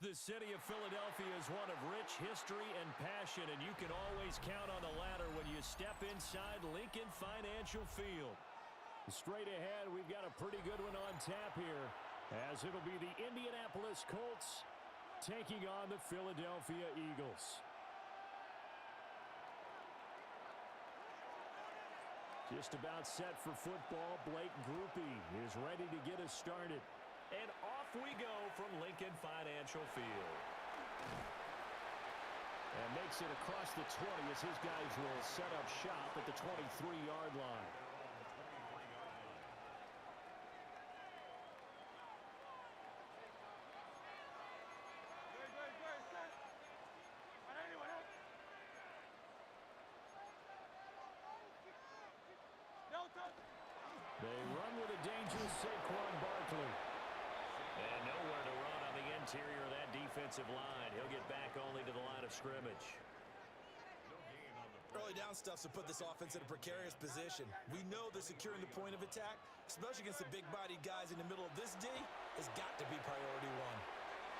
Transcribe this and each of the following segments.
The city of Philadelphia is one of rich history and passion, and you can always count on the latter when you step inside Lincoln Financial Field. Straight ahead, we've got a pretty good one on tap here, as it'll be the Indianapolis Colts taking on the Philadelphia Eagles. Just about set for football. Blake Grupe is ready to get us started. And off we go from Lincoln Financial Field. And makes it across the 20 as his guys will set up shop at the 23-yard line. They run with a dangerous Saquon Barkley. And nowhere to run on the interior of that defensive line. He'll get back only to the line of scrimmage. Early down stuff to put this offense in a precarious position. We know that securing the point of attack, especially against the big-bodied guys in the middle of this D, has got to be priority one.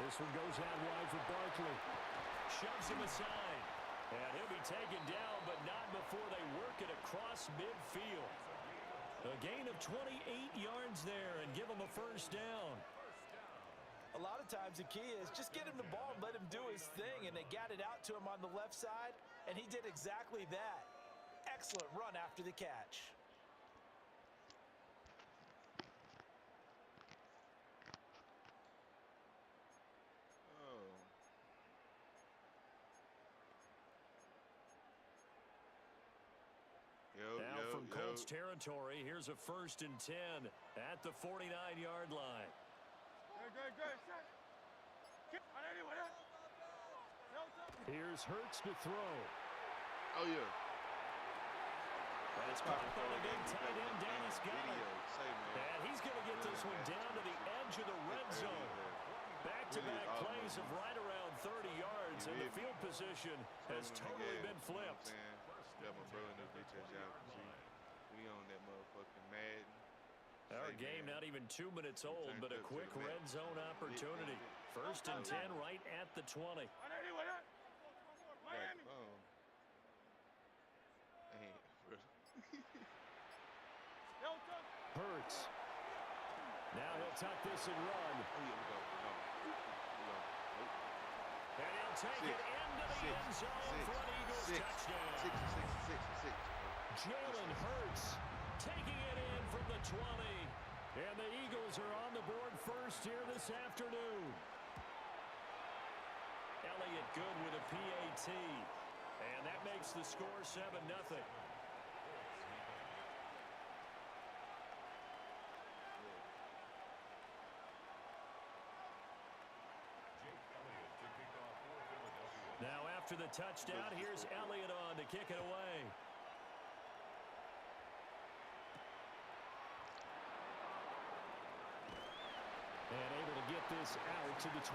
This one goes out wide for Barkley. Shoves him aside. And he'll be taken down, but not before they work it across midfield. A gain of 28 yards there and give him a first down. A lot of times the key is just get him the ball and let him do his thing, and they got it out to him on the left side, and he did exactly that. Excellent run after the catch. Now from Colts territory, here's a 1st and 10 at the 49-yard line. Here's Hurts to throw. Oh, yeah. And it's caught by the big tight end, Dennis Goddard. And he's going to get this one down to the edge of the red zone. Back-to-back plays of right around 30 yards, and the field position has totally been flipped. Got my brother in the bitch ass job. We on that motherfucking Madden. Our game not even 2 minutes old, but a quick red zone opportunity. 1st and 10 right at the 20. Miami. Hurts. Now he'll tuck this and run. And he'll take it into the end zone for an Eagles touchdown. Jalen Hurts taking it in from the 20. And the Eagles are on the board first here this afternoon. Elliott good with a PAT. And that makes the score 7-0. Now after the touchdown, here's Elliott on to kick it away. And able to get this out to the 25.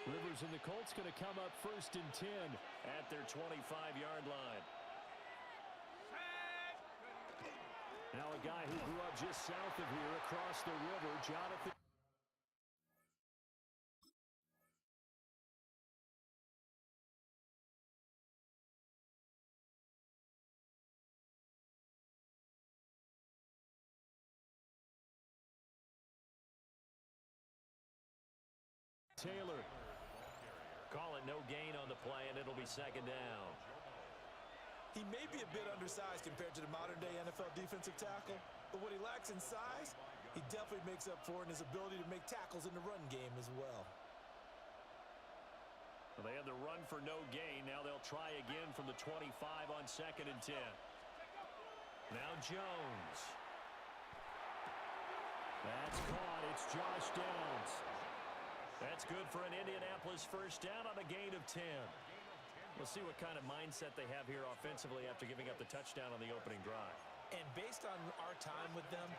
Rivers and the Colts going to come up 1st and 10 at their 25-yard line. Now a guy who grew up just south of here across the river, Jonathan. Taylor. Call it no gain on the play, and it'll be 2nd down. He may be a bit undersized compared to the modern-day NFL defensive tackle, but what he lacks in size, he definitely makes up for in his ability to make tackles in the run game as well. Well, they had the run for no gain. Now they'll try again from the 25 on 2nd and 10. Now Jones. That's caught. It's Josh Downs. That's good for an Indianapolis first down on a gain of 10. We'll see what kind of mindset they have here offensively after giving up the touchdown on the opening drive. And based on our time with them,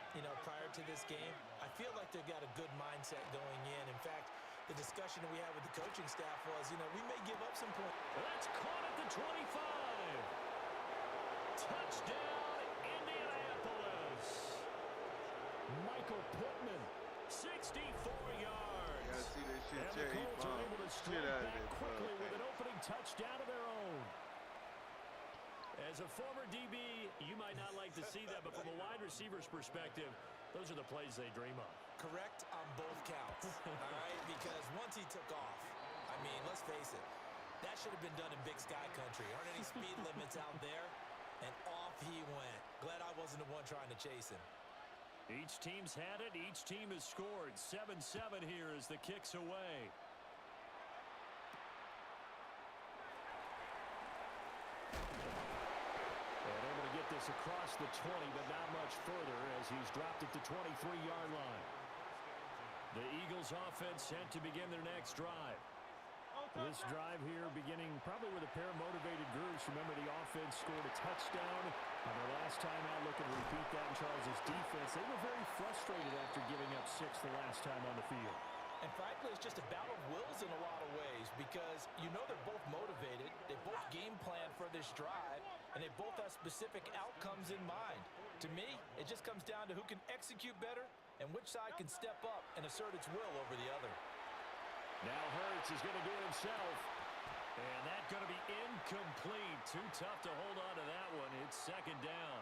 prior to this game, I feel like they've got a good mindset going in. In fact, the discussion that we had with the coaching staff was, we may give up some points. That's caught at the 25. Touchdown, Indianapolis. Michael Pittman, 64 yards. You gotta see that shit, And the Jay. He Colts are able to bombed strike shit out of back that quickly with an pass. opening touchdown of their own. As a former DB, you might not like to see that, but from a wide receiver's perspective, those are the plays they dream of. Correct on both counts, all right? Because once he took off, I mean, let's face it, that should have been done in Big Sky Country. Aren't any speed limits out there? And off he went. Glad I wasn't the one trying to chase him. Each team's had it. Each team has scored. 7-7 here as the kick's away. And able to get this across the 20, but not much further as he's dropped at the 23-yard line. The Eagles offense set to begin their next drive. This drive here beginning probably with a pair of motivated groups. Remember, the offense scored a touchdown on their last time out. Looking to repeat that in Charles' defense. They were very frustrated after giving up 6 the last time on the field. And frankly, it's just a battle of wills in a lot of ways because you know they're both motivated. They both game plan for this drive, and they both have specific outcomes in mind. To me, it just comes down to who can execute better and which side can step up and assert its will over the other. Now Hurts is going to do it himself. And that's going to be incomplete. Too tough to hold on to that one. It's second down.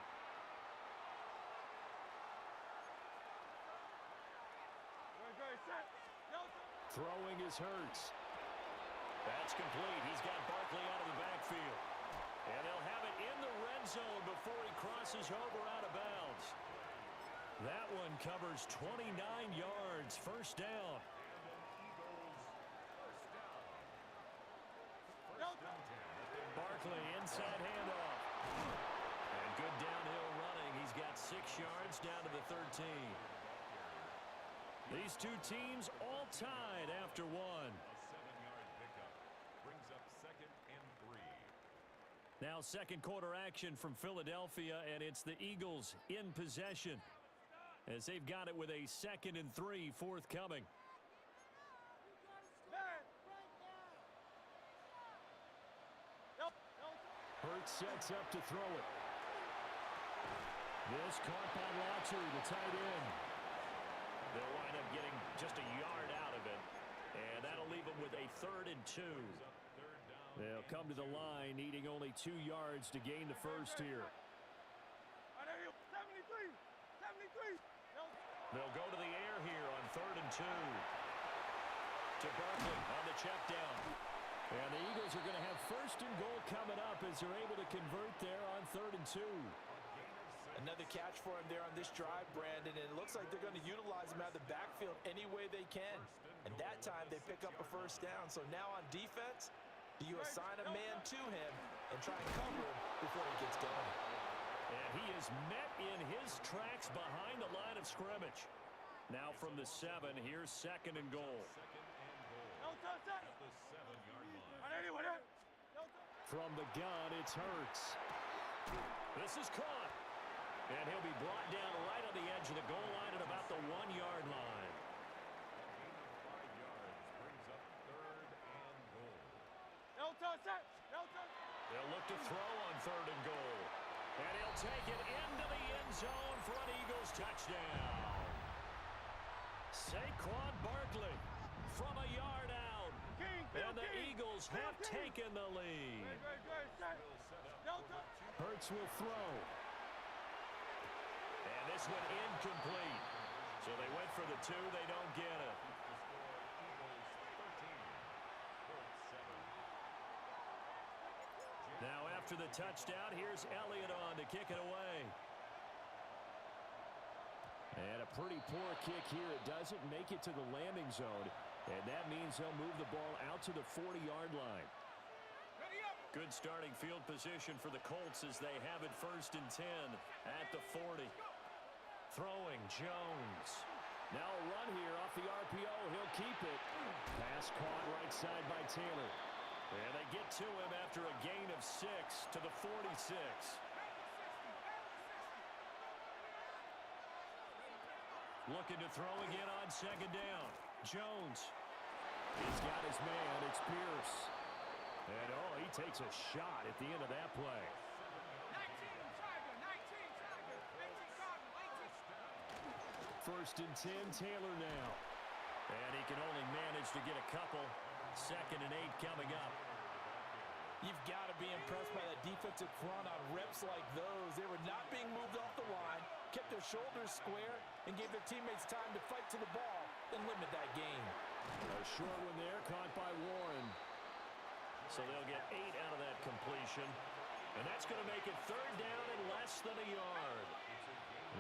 Throwing is Hurts. That's complete. He's got Barkley out of the backfield. And they'll have it in the red zone before he crosses over out of bounds. That one covers 29 yards. First down. Barkley inside handoff. And good downhill running. He's got 6 yards down to the 13. These two teams all tied after one. Now second quarter action from Philadelphia, and it's the Eagles in possession as they've got it with a 2nd and 3 forthcoming. Hurts sets up to throw it. This caught by Lottery, the tight end. They'll wind up getting just a yard out of it, and that'll leave them with a 3rd and 2. They'll come to the line, needing only 2 yards to gain the first here. They'll go to the air here on 3rd and 2. To Barkley on the check down. And the Eagles are going to have 1st and goal coming up as they're able to convert there on 3rd and 2. Another catch for him there on this drive, Brandon, and it looks like they're going to utilize him out of the backfield any way they can. And that time they pick up a 1st down. So now on defense, do you assign a man to him and try and cover him before he gets going? And he is met in his tracks behind the line of scrimmage. Now from the 7, here's 2nd and goal. From the gun, it's Hurts. This is caught. And he'll be brought down right on the edge of the goal line at about the 1-yard line. They'll look to throw on 3rd and goal. And he'll take it into the end zone for an Eagles touchdown. Saquon Barkley from a yard out. And the Eagles have taken the lead. Hurts will throw. And this one incomplete. So they went for the 2. They don't get it. Now after the touchdown, here's Elliott on to kick it away. And a pretty poor kick here. It doesn't make it to the landing zone. And that means they'll move the ball out to the 40-yard line. Good starting field position for the Colts as they have it 1st and 10 at the 40. Throwing Jones. Now a run here off the RPO. He'll keep it. Pass caught right side by Taylor. And they get to him after a gain of 6 to the 46. Looking to throw again on 2nd down. Jones. He's got his man. It's Pierce. And, oh, he takes a shot at the end of that play. first and 10, Taylor now. And he can only manage to get a couple. 2nd and 8 coming up. You've got to be impressed by that defensive front on reps like those. They were not being moved off the line, kept their shoulders square, and gave their teammates time to fight to the ball and limit that gain. A short one there, caught by Warren. So they'll get 8 out of that completion. And that's going to make it 3rd down and less than a yard.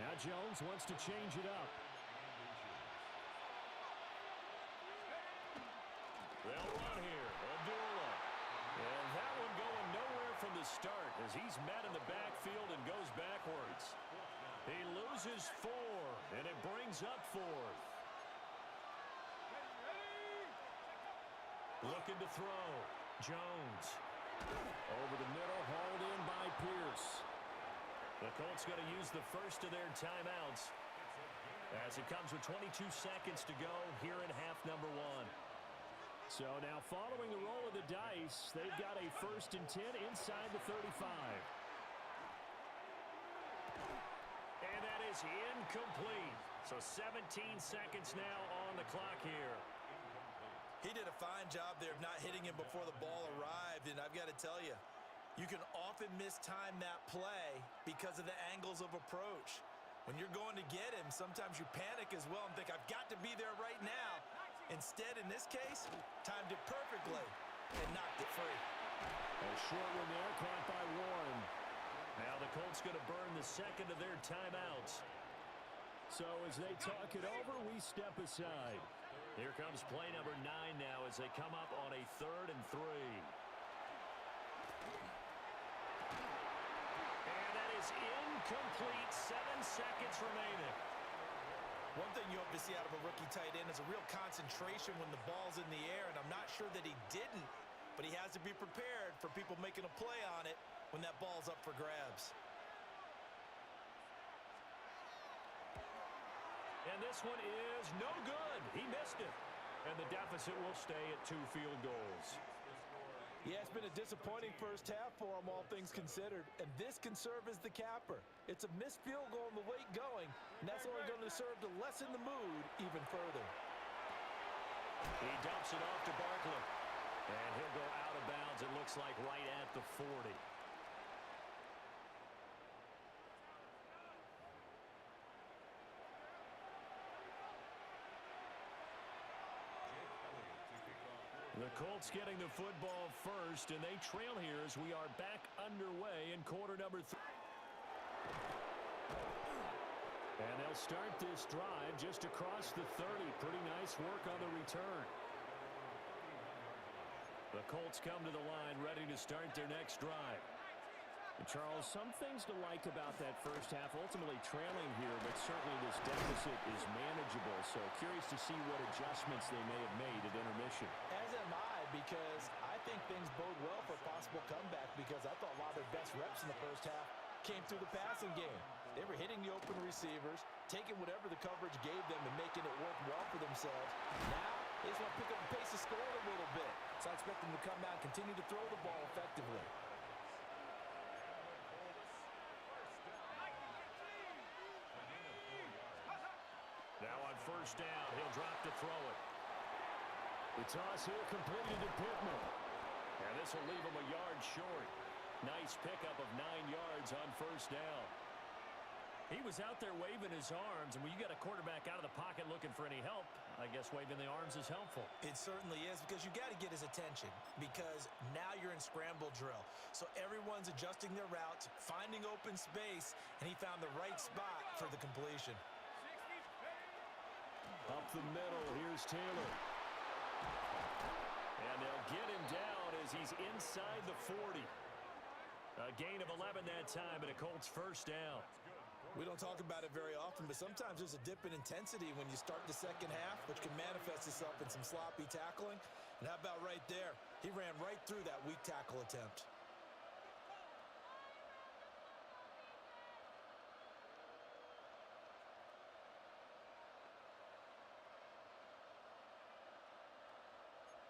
Now Jones wants to change it up. They'll run here. Abdullah. And that one going nowhere from the start as he's met in the backfield and goes backwards. He loses 4, and it brings up 4th. Looking to throw. Jones. Over the middle, hauled in by Pierce. The Colts going to use the first of their timeouts as it comes with 22 seconds to go here in half number 1. So now following the roll of the dice, they've got a 1st and 10 inside the 35. And that is incomplete. So 17 seconds now on the clock here. He did a fine job there of not hitting him before the ball arrived, and I've got to tell you, you can often mistime that play because of the angles of approach. When you're going to get him, sometimes you panic as well and think, I've got to be there right now. Instead, in this case, timed it perfectly and knocked it free. A short one there, caught by Warren. Now the Colts going to burn the 2nd of their timeouts. So as they talk it over, we step aside. Here comes play number 9 now as they come up on a 3rd and 3. And that is incomplete. 7 seconds remaining. One thing you hope to see out of a rookie tight end is a real concentration when the ball's in the air, and I'm not sure that he didn't, but he has to be prepared for people making a play on it when that ball's up for grabs. And this one is no good. He missed it. And the deficit will stay at 2 field goals. Yeah, it's been a disappointing first half for him, all things considered. And this can serve as the capper. It's a missed field goal in the late going, and that's only going to serve to lessen the mood even further. He dumps it off to Barkley. And he'll go out of bounds, it looks like, right at the 40. The Colts getting the football first, and they trail here as we are back underway in quarter number 3. And they'll start this drive just across the 30. Pretty nice work on the return. The Colts come to the line ready to start their next drive. And Charles, some things to like about that first half. Ultimately trailing here, but certainly this deficit is manageable. So curious to see what adjustments they may have made at intermission. As am I, because I think things bode well for a possible comeback, because I thought a lot of their best reps in the first half came through the passing game. They were hitting the open receivers, taking whatever the coverage gave them and making it work well for themselves. Now, they just want to pick up the pace of scoring a little bit. So I expect them to come out and continue to throw the ball effectively. Now on first down, he'll drop to throw it. The toss here completed to Pittman. And this will leave him a yard short. Nice pickup of 9 yards on first down. He was out there waving his arms, and when you got a quarterback out of the pocket looking for any help, I guess waving the arms is helpful. It certainly is, because you got to get his attention, because now you're in scramble drill. So everyone's adjusting their routes, finding open space, and he found the right spot for the completion. Up the middle, here's Taylor. And they'll get him down as he's inside the 40. A gain of 11 that time, and a Colts first down. We don't talk about it very often, but sometimes there's a dip in intensity when you start the second half, which can manifest itself in some sloppy tackling. And how about right there? He ran right through that weak tackle attempt.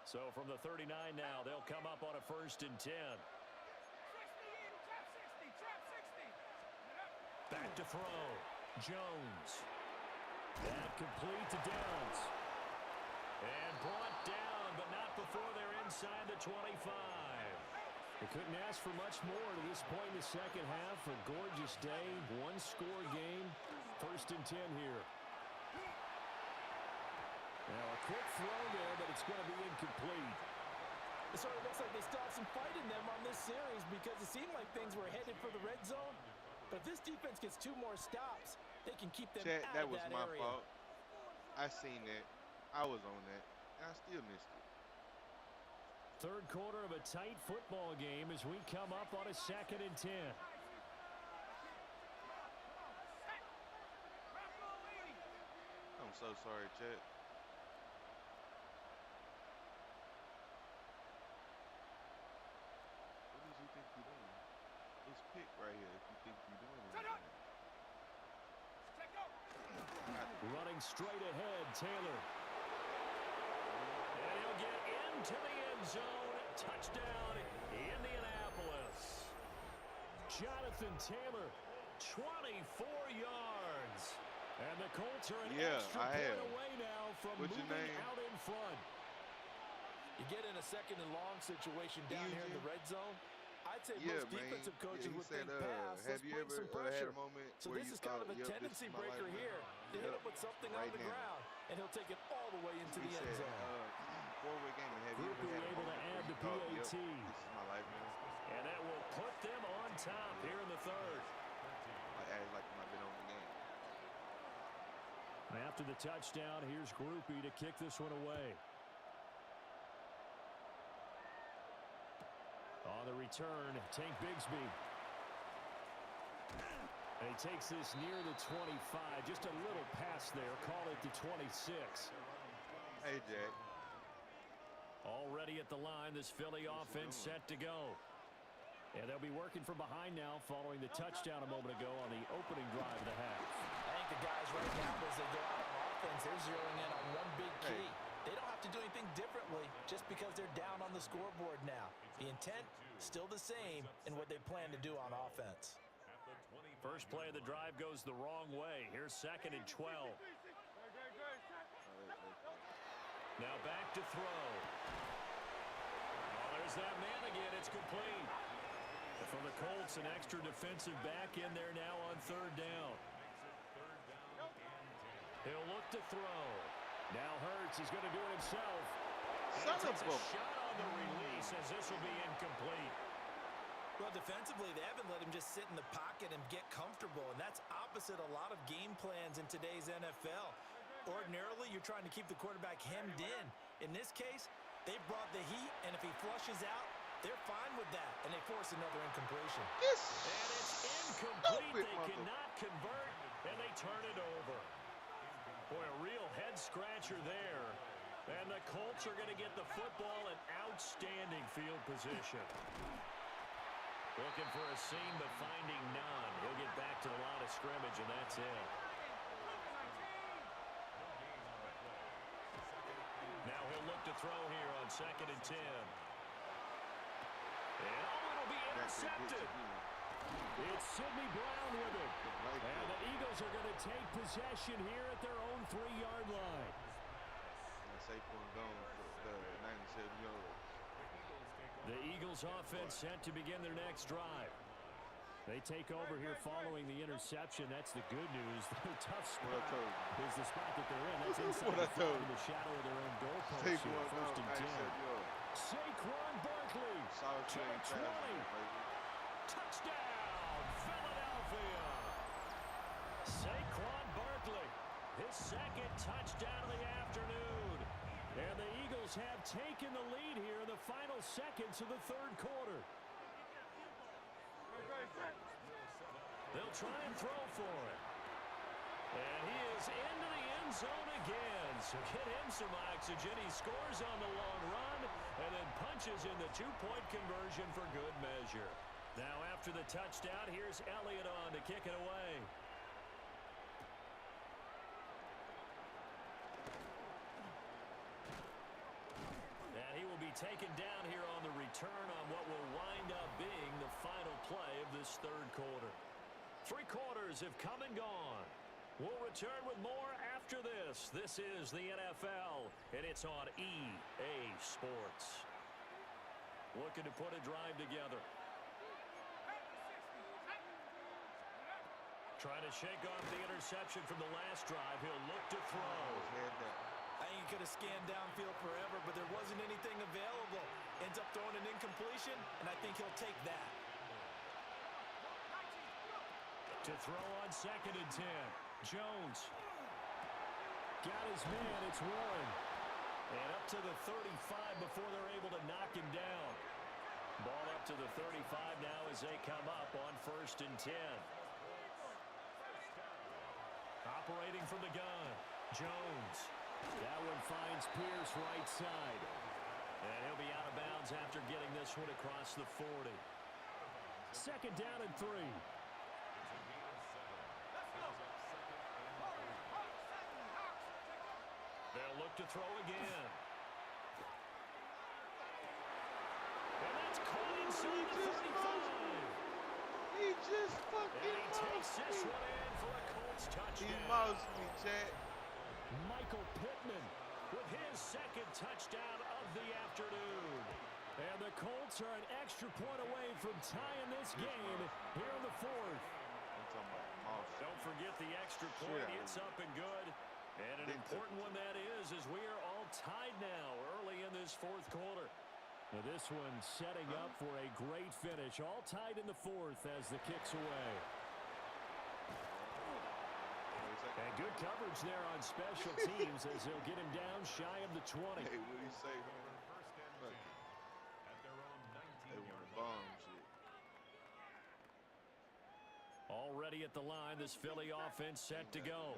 So from the 39 now, they'll come up on a first and 10. Back to throw. Jones. And complete to Downs. And brought down, but not before they're inside the 25. They couldn't ask for much more to this point in the second half. A gorgeous day, one-score game. 1st and 10 here. Now a quick throw there, but it's going to be incomplete. It sort of looks like they still have some fight in them on this series because it seemed like things were headed for the red zone. But if this defense gets 2 more stops, they can keep them Chat, out that of was that my area. fault. I seen that. I was on that. And I still missed it. Third quarter of a tight football game as we come up on a 2nd and 10. I'm so sorry, Chet. What did you think you're doing? It's pick right here if you think you're doing anything. Running straight ahead, Taylor. And he'll get into the end zone. Touchdown, Indianapolis. Jonathan Taylor, 24 yards. And the Colts are an extra point away now from moving out in front. You get in a 2nd and long situation down here in the red zone. I'd say most defensive coaches would think pass. Have you ever had a moment so where this you is kind thought, of a tendency breaker here. They hit him with something on the ground, and he'll take it all the way into the end zone. Forward game, have you ever had a able to moment add the where you PAT. thought, this is my life, man? And that will put them on top here in the 3rd. Like, act like I've been on the game. After the touchdown, here's Groupie to kick this one away. On the return, Tank Bigsby. And he takes this near the 25. Just a little pass there. Call it the 26. Hey, Jack. Already at the line, this Philly offense set to go. And they'll be working from behind now following the touchdown a moment ago on the opening drive of the half. I think the guys right now, as they go out on offense, they're zeroing in on one big key. They don't have to do anything differently just because they're down on the scoreboard now. The intent, still the same in what they plan to do on offense. First play of the drive goes the wrong way. Here's 2nd and 12. Now back to throw. Oh, there's that man again. It's complete. For the Colts, an extra defensive back in there now on 3rd down. He'll look to throw. Now Hurts is going to do it himself. And he takes a shot on the release as this will be incomplete. Well, defensively, they haven't let him just sit in the pocket and get comfortable, and that's opposite a lot of game plans in today's NFL. Ordinarily, you're trying to keep the quarterback hemmed in. In this case, they brought the heat, and if he flushes out, they're fine with that, and they force another incompletion. And it's incomplete. They cannot convert, and they turn it over. Boy, a real head-scratcher there. And the Colts are going to get the football in outstanding field position. Looking for a seam, but finding none. He'll get back to the line of scrimmage, and that's it. Now he'll look to throw here on 2nd and 10. And it'll be intercepted. It's Sidney Brown with it. And the Eagles are going to take possession here at their own 3-yard line. The Eagles offense set to begin their next drive. They take over here following the interception. That's the good news. The tough spot is the spot that they're in. That's inside in the shadow of their own goalpost here. 1st and 10. Saquon Barkley to the 20. Touchdown, Philadelphia. Saquon Barkley, his 2nd touchdown of the afternoon. And the Eagles have taken the lead here in the final seconds of the 3rd quarter. They'll try and throw for it. And he is into the end zone again. So get him some oxygen. He scores on the long run and then punches in the 2-point conversion for good measure. Now after the touchdown, here's Elliott on to kick it away. And he will be taken down here on the return on what will wind up being the final play of this 3rd quarter. 3 quarters have come and gone. We'll return with more after after this. This is the NFL, and it's on EA Sports. Looking to put a drive together. Trying to shake off the interception from the last drive. He'll look to throw. I ain't going to scan downfield forever, but there wasn't anything available. Ends up throwing an incompletion, and I think he'll take that. To throw on 2nd and 10. Jones. Got his man. It's Warren. And up to the 35 before they're able to knock him down. Ball up to the 35 now as they come up on 1st and 10. Operating from the gun. Jones. That one finds Pierce right side. And he'll be out of bounds after getting this one across the 40. 2nd down and 3. They'll look to throw again. And that's caught inside the 35. He just fucking And he takes this one in for a Colts touchdown. He moused me, Chad. Michael Pittman with his 2nd touchdown of the afternoon. And the Colts are an extra point away from tying this game here in the 4th. Don't forget the extra point. It's up and good. And an important one that is, as we are all tied now early in this 4th quarter. Now this one setting up for a great finish. All tied in the 4th as the kick's away. And good coverage there on special teams as they'll get him down shy of the 20. Hey, what do you say, man? Fuck it. They want to bomb shit. Already at the line, this Philly offense set to go.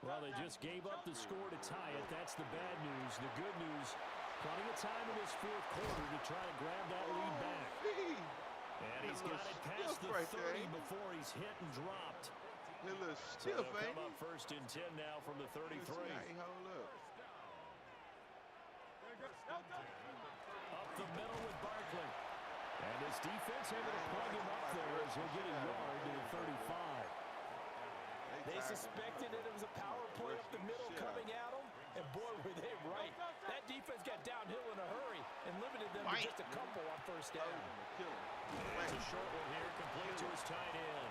Well, they just gave up the score to tie it. That's the bad news. The good news, plenty of time in this 4th quarter to try to grab that lead back. And he's got it past the 30 before he's hit and dropped. So they'll come up 1st and 10 now from the 33. Up the middle with Barkley. And his defense able to plug him up there as he'll get a yard to the 35. They suspected that it was a power play up the middle coming at them, and boy, were they right. That defense got downhill in a hurry and limited them to just a couple on 1st down. It's a short one here, complete to his tight end.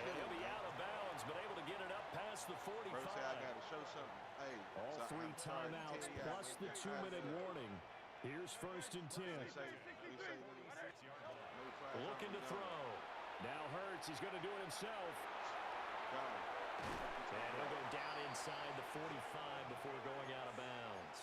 And he'll be out of bounds, but able to get it up past the 45. I got to show something. Hey, all 3 timeouts plus the 2-minute warning. Here's 1st and 10. Looking to throw. Now Hurts is going to do it himself. And he'll go down inside the 45 before going out of bounds.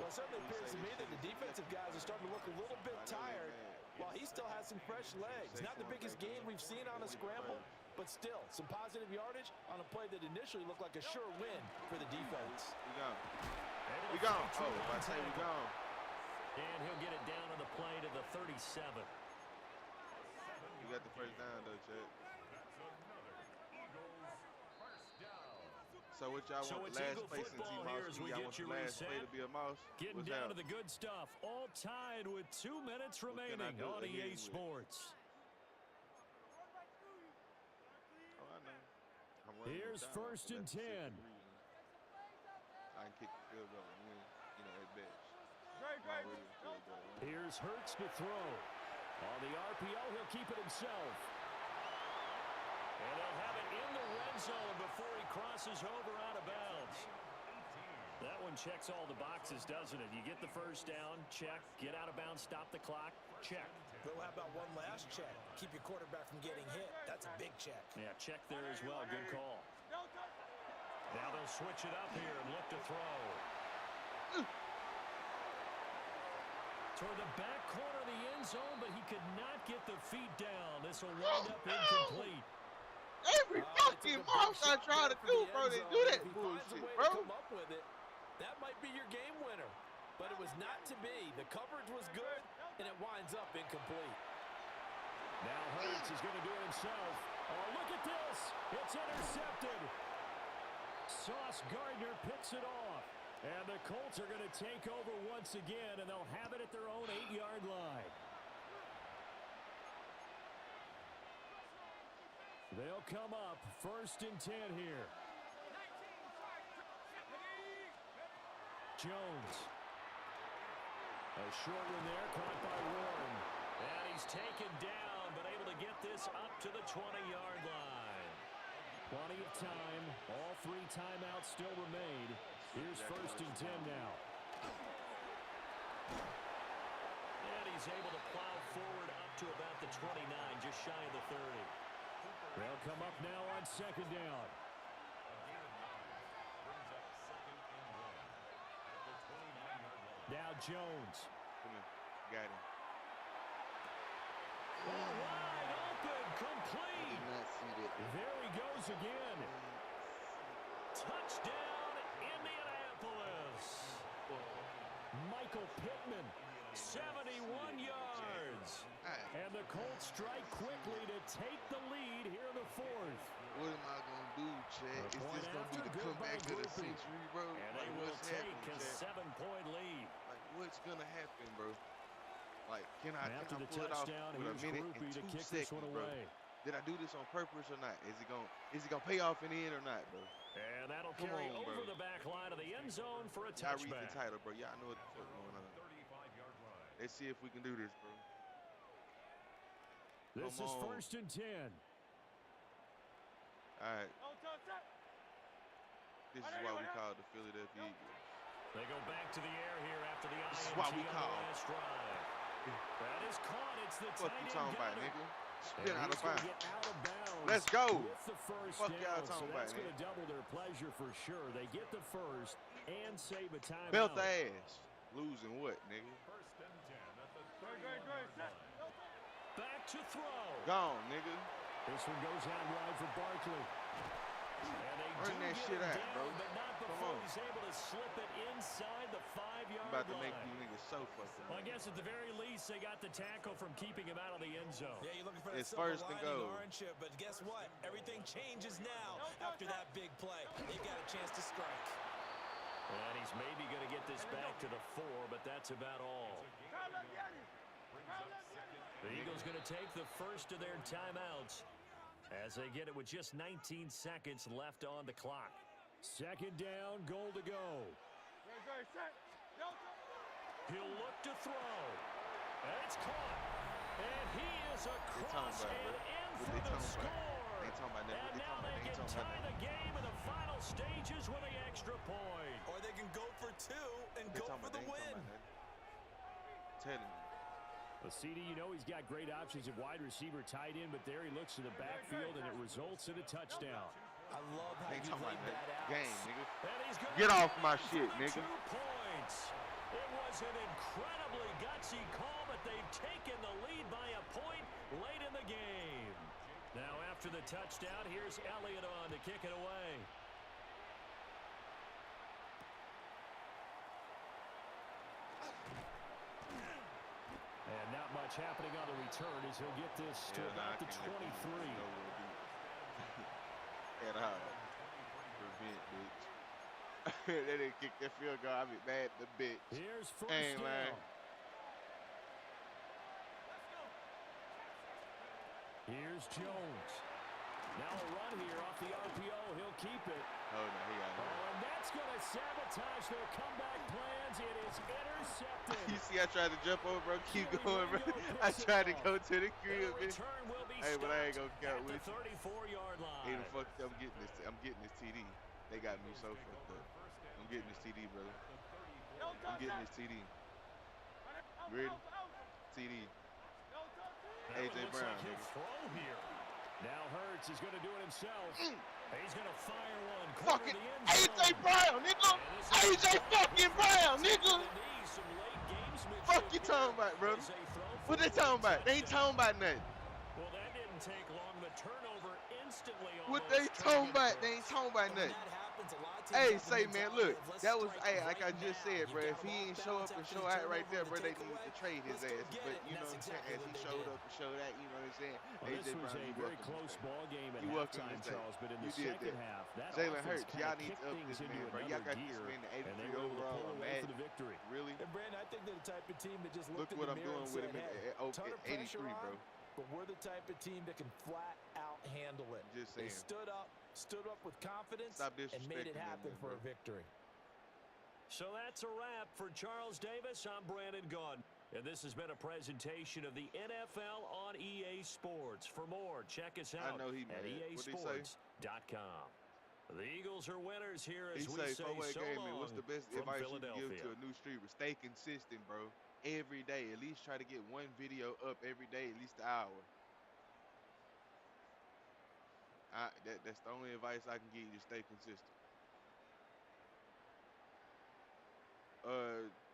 Well, it certainly appears to me that the defensive guys are starting to look a little bit tired while he still has some fresh legs. Not the biggest game we've seen on a scramble, but still some positive yardage on a play that initially looked like a sure win for the defense. We gone. Oh, if I say we gone. And he'll get it down on the play to the 37. You got the 1st down, though, Chad. So what y'all want, the last play since he moused me? Y'all want the last play to be a mouse? Getting down to the good stuff. All tied with 2 minutes remaining on EA Sports. Oh, I know. Here's 1st and 10. I can kick the field goal and win, you know, at best. Here's Hurts to throw. On the RPO, he'll keep it himself. And they'll have it in the red zone before he crosses over out of bounds. That one checks all the boxes, doesn't it? You get the 1st down, check. Get out of bounds, stop the clock, check. Well, how about one last check? Keep your quarterback from getting hit. That's a big check. Yeah, check there as well. Good call. Now they'll switch it up here and look to throw. Toward the back corner of the end zone, but he could not get the feet down. This will wind up incomplete. Every fucking mouse I try to do, bro, they do that bullshit, bro. Come up with it. That might be your game winner, but it was not to be. The coverage was good, and it winds up incomplete. Now Hurts is going to do it himself. Oh, look at this. It's intercepted. Sauce Gardner picks it off. And the Colts are going to take over once again, and they'll have it at their own 8-yard line. They'll come up 1st and 10 here. Jones. A short one there, caught by Warren. And he's taken down, but able to get this up to the 20-yard line. Plenty of time. All 3 timeouts still remain. Here's 1st and 10 now. And he's able to plow forward up to about the 29, just shy of the 30. They'll come up now on 2nd down. Now Jones. Got him. Wide open, complete. Did not see that. There he goes again. Touchdown, Indianapolis. Michael Pittman, 71 yards. And the Colts strike quickly to take the lead here in the 4th. What am I going to do, Chad? Is this going to be the comeback of the century, bro? And like, they will what's take happening, a Chad? 7-point lead. Like, what's going to happen, bro? Like, can I After the pull it off touchdown, with a here's minute Groupie and to 2 kick this seconds, one bro? away. Did I do this on purpose or not? Is it gonna pay off in the end or not, bro? And that'll Come carry on, over bro. the back line of the end zone for a Y'all read the touchback. title, bro. Y'all know what the fuck going on. Let's see if we can do this, bro. This Come is on. 1st and 10. All right. This is why we call the Philadelphia Eagles. They go back to the air here after the This is INT why we on call. the last drive. That is caught. It's the Fuck tight you end talking about, gunner. nigga? And Spin out he's of gonna bounds. get out of bounds. Let's go. With the first Fuck y'all down, so talking that's about, going to double their pleasure for sure. They get the first and save a timeout. Belt the ass. Losing what, nigga? Back to throw. Gone, nigga. This one goes out wide for Barkley. And they Run do that get shit him out, down, bro. but not Come before on. he's able to slip it inside the 5-yard About to line. make you niggas so fucking Well, I mad. guess at the very least, they got the tackle from keeping him out of the end zone. Yeah, you're looking for that It's silver 1st and lining, goal. aren't you? But guess what? Everything changes now after that big play. They've got a chance to strike. And he's maybe going to get this back to the 4, but that's about all. The Eagles going to take the first of their timeouts as they get it with just 19 seconds left on the clock. 2nd down, goal to go. He'll look to throw. And it's caught. And he is across about, and bro? in What for they the talking about? score. They ain't talking about nothing. And What they now talking they about? They can ain't talking about tie the game in the final stages with the extra point. Or they can go for 2 and They go talking for about, the they ain't win. talking about nothing. Telling you. Well, CD, you know he's got great options at wide receiver, tight end, but there he looks to the backfield, and it results in a touchdown. I love how They ain't you talking laid about that out. nothing. Game, nigga. And he's gonna Get off get my in shit, for the nigga. 2 points. It was an incredibly gutsy call, but they've taken the lead by a point late in the game. Now after the touchdown, here's Elliott on to kick it away. And not much happening on the return as he'll get this to about the 23. At all. Prevent, bitch. They didn't kick that field goal. I be mad at the bitch. Here's first Ain't down. lying. Here's Jones. Now a run here off the RPO. He'll keep it. Oh, no, he got it. Oh, and that's going to sabotage their comeback plans. It is intercepted. You see, I tried to jump over, bro. Keep going, bro. I tried to go to the crib, The bitch. return will be Hey, but I ain't stopped gonna count at with the you. 34-yard line. Hey, the fuck, I'm getting this TD. They got me so fucked up. I'm getting this TD, brother. I'm getting this TD. You ready? TD. Now AJ it looks Brown, like he'll nigga. throw here. Now Hurts is going to do it himself. He's going to fire one. Fucking corner of the end AJ zone. Brown, nigga. And this is AJ fucking Brown, nigga. the knee. Some late gamesmanship Fuck you here talking about, brother? as they throw What they for talking a about? They ain't touchdown. talking about nothing. Well, that didn't take long. The turnover instantly What almost they talking turned about? into They ain't talking about And when nothing. that happens, a lot of teams Hey, have the say, man, mentality look, of, let's that was, strike hey, like I right just now. said, You've bro, got if them he off ain't show up balance and after show the out right there, turnover, bro, the they need takeaway. to trade his Let's go ass. get But it, you and know that's what I'm saying? exactly As he what they showed did. up and showed out, you know what I'm saying? Well, AJ this was Brown, a you very welcome close to stay. ball game at You welcome to halftime, stay. Charles, but in the You did second that. half, that Jalen offense Hurts, kind y'all of need kicked to up things this into man, bro. Y'all another got this gear, man to and they 83 were able to overall. pull I'm away mad. for the victory. Really? And Brandon, I think they're the type of team that just Look looked what in I'm the mirror doing and with said, him hey, ton at of pressure 83, on, bro. but we're the type of team that can flat out handle it. Just They saying. stood up with confidence, Stop and made it disrespecting them, happen for bro. a victory. So that's a wrap for Charles Davis. I'm Brandon Gaudin. And this has been a presentation of the NFL on EA Sports. For more, check us I out know he at mad. What'd he say? easports.com. The Eagles are winners here He as we say say four-way so gaming. long What's the best from advice you can give Philadelphia. to a new streamer? Stay consistent, bro. Every day. At least try to get one video up every day, at least an hour. That's the only advice I can give you. To stay consistent.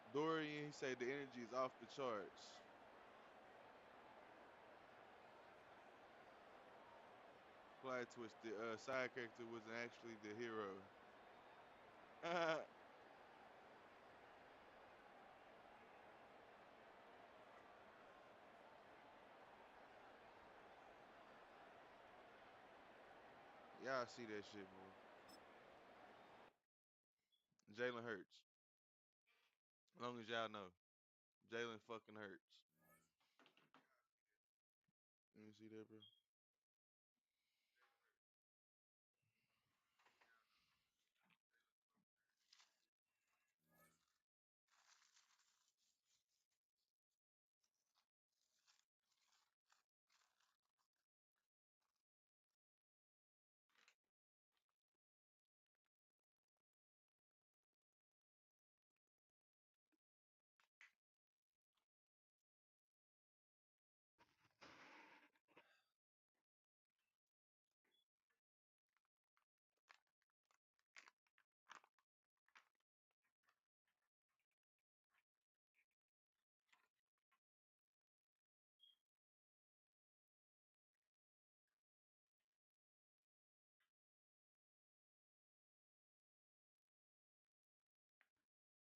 Dorian, he said the energy is off the charts. Plot twist, the side character wasn't actually the hero. Y'all see that shit, man. Jalen Hurts. As long as y'all know. Jalen fucking Hurts. Let me see that, bro.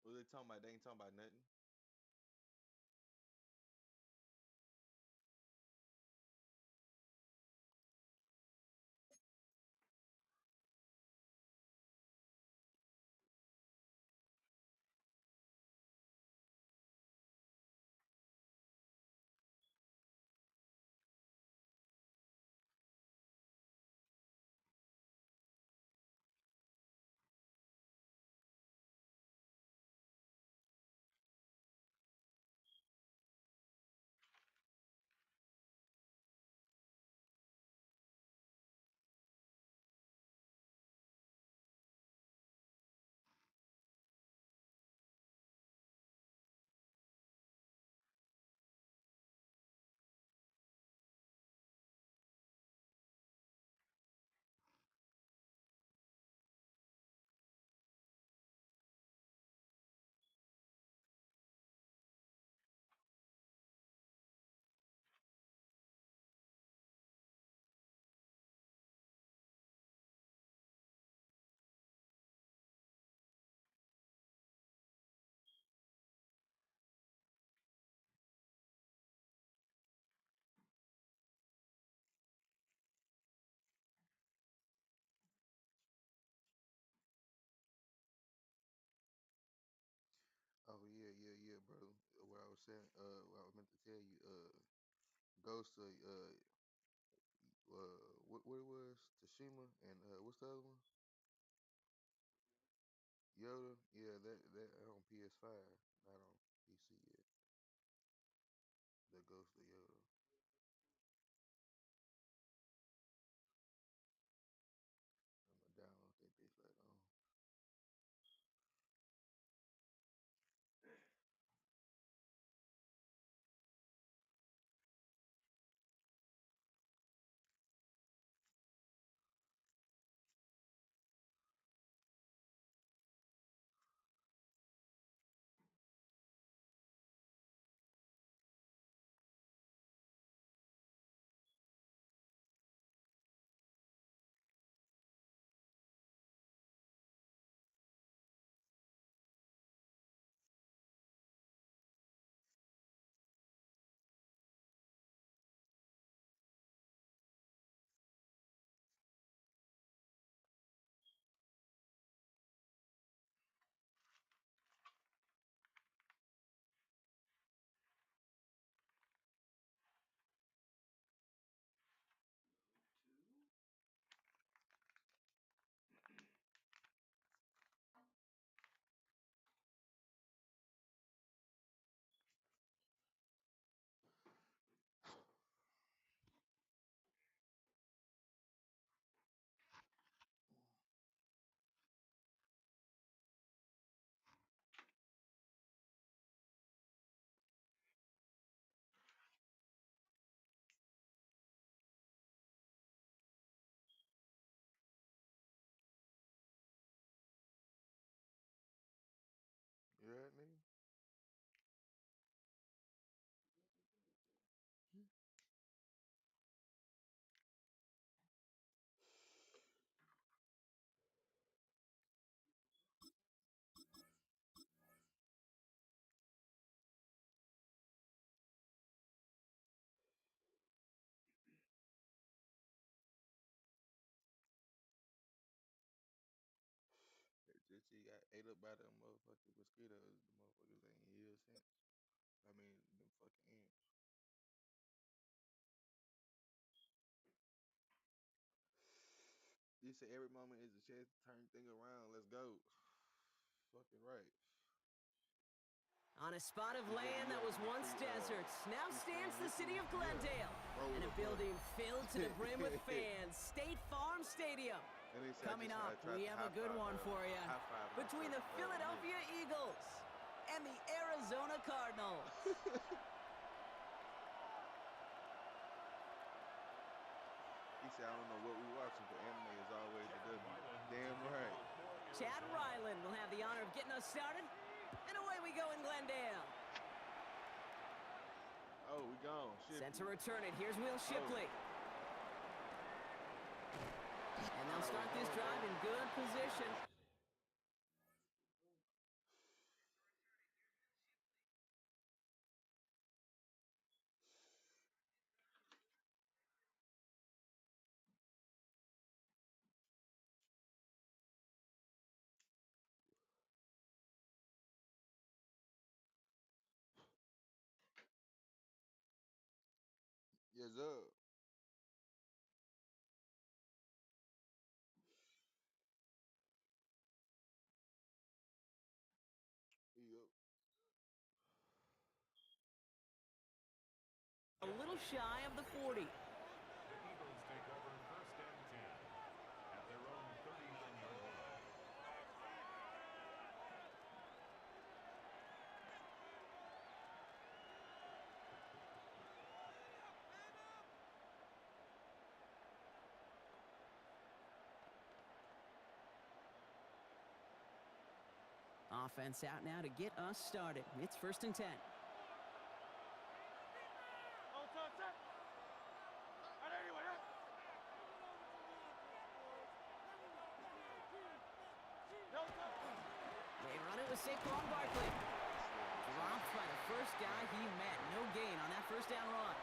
What they talking about? They ain't talking about nothing. Oh yeah, bro. What I was saying, what I was meant to tell you, goes to what it was, Tashima and what's the other one? Yoda. Yeah, that on PS5, not on PC yet. The Ghost of Yoda. I'm gonna download that bitch later on. ate up by them motherfucking mosquitoes. The motherfuckers ain't healed since. I mean, them fucking ants. You say every moment is a chance to turn thing around. Let's go. Fucking right. On a spot of He said, land "Do you that have was any once deserts, now free stands the with city me?" of Yeah. Glendale. Roll And a up, building filled to the brim with fans, State Farm Stadium. And they say Coming I up, tried we to have a good one for you. high five Between the myself, Philadelphia Eagles and the Arizona Cardinals. He said, "I don't know what we watching, but anime is always a W." Damn right. Chad Ryland will have the honor of getting us started. And away we go in Glendale. Oh, we gone. Set to return it. Here's Will Shipley. And they'll start this drive in good position. Yes, sir. Yep. A little shy of the 40. The Eagles take over 1st and 10 at their own 31-yard line. Offense out now to get us started. It's 1st and 10. They run it with Saquon Barkley. Dropped by the first guy he met. No gain on that first down run.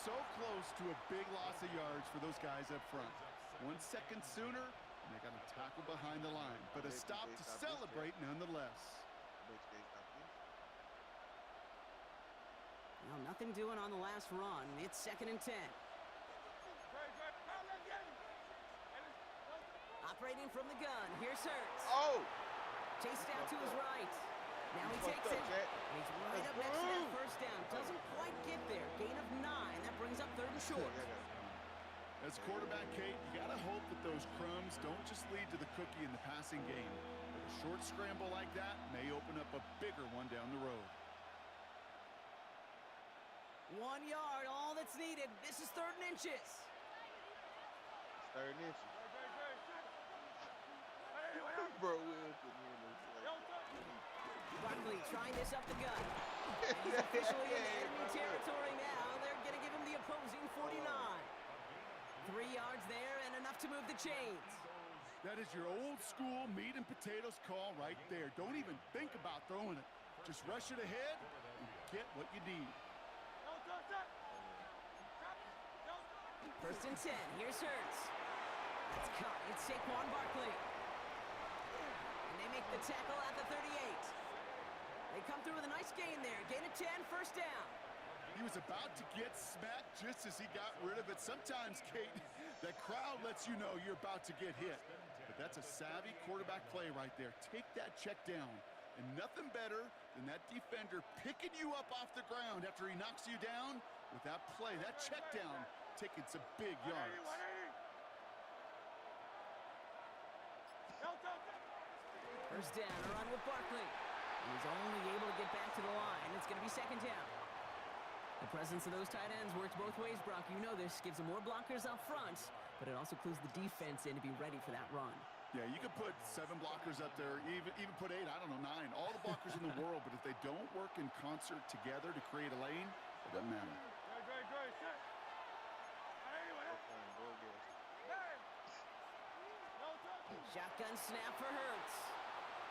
So close to a big loss of yards for those guys up front. 1 second sooner, and they got a tackle behind the line. But a stop to celebrate nonetheless. Well, nothing doing on the last run. It's 2nd and 10. Operating from the gun. Here's Hurts. Oh! Chased out to his right. Now he takes it. And he's right up next to that first down. Doesn't quite get there. Gain of 9. That brings up 3rd and short. As quarterback, Kate, you got to hope that those crumbs don't just lead to the cookie in the passing game. But a short scramble like that may open up a bigger one down the road. 1 yard, all that's needed. This is 3rd and inches. 3rd and inches. Bro, Will couldn't hear me. Barkley trying this up the gut. And he's officially in enemy territory now. They're going to give him the opposing 49. 3 yards there and enough to move the chains. That is your old school meat and potatoes call right there. Don't even think about throwing it. Just rush it ahead and get what you need. 1st and 10. Here's Hurts. It's caught. It's Saquon Barkley. And they make the tackle at the 38. They come through with a nice gain there. Gain of 10, 1st down. He was about to get smacked just as he got rid of it. Sometimes, Kate, that crowd lets you know you're about to get hit. But that's a savvy quarterback play right there. Take that check down. And nothing better than that defender picking you up off the ground after he knocks you down with that play, that check down, taking some big yards. First down, a run with Barkley. He's only able to get back to the line. It's going to be 2nd down. The presence of those tight ends works both ways, Brock. You know this. Gives them more blockers up front, but it also clues the defense in to be ready for that run. Yeah, you could put 7 blockers up there, even put 8, I don't know, 9. All the blockers in the world, but if they don't work in concert together to create a lane, it doesn't matter. Shotgun snap for Hurts.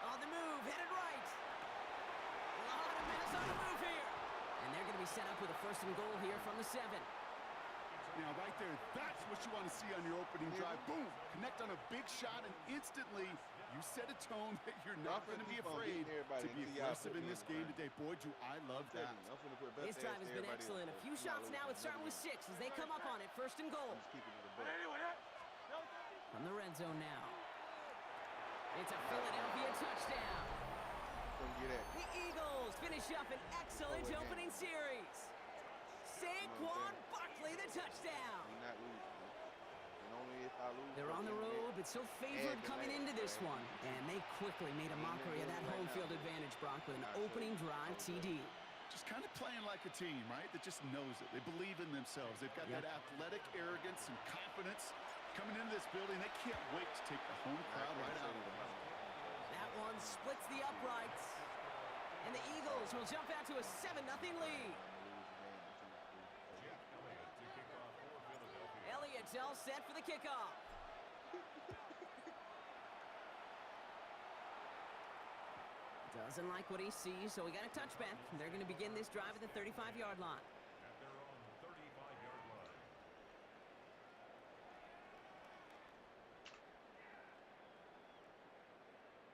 On the move, headed right. A lot of Minnesota move here. And they're going to be set up with a 1st and goal here from the 7. Now, right there, that's what you want to see on your opening drive. Boom! Connect on a big shot, and instantly You set a tone that you're not going to be afraid to be aggressive in this game today. Boy, do I love that. This drive has been excellent. A few shots now. It's starting with 6 as they come up on it. First and goal. From the red zone now. It's a Philadelphia touchdown. The Eagles finish up an excellent opening series. Saquon Barkley, the touchdown. They're on the road, but still favored coming into this one. And they quickly made a mockery of that home field advantage, Brock, with an opening drive TD. Just kind of playing like a team, right? That just knows it. They believe in themselves. They've got that athletic arrogance and confidence. Coming into this building, they can't wait to take the home crowd right out of them. That one splits the uprights. And the Eagles will jump out to a 7-0 lead. Elliott's all set for the kickoff. Doesn't like what he sees, so we got a touchback. They're going to begin this drive at the 35-yard line. At their own 35-yard line.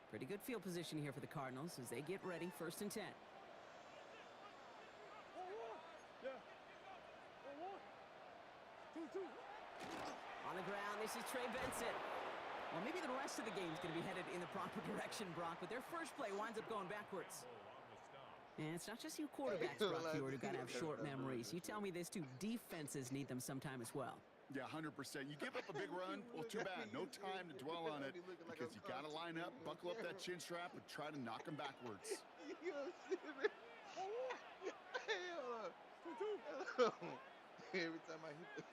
Pretty good field position here for the Cardinals as they get ready, 1st and 10. On the ground, this is Trey Benson. Well, maybe the rest of the game is going to be headed in the proper direction, Brock, but their first play winds up going backwards. And it's not just you quarterbacks, Brock, who are going to have short memories. You tell me this too, defenses need them sometime as well. Yeah, 100%. You give up a big run, well, too bad. No time to dwell on it because you got to line up, buckle up that chin strap, and try to knock them backwards. Every time I hit the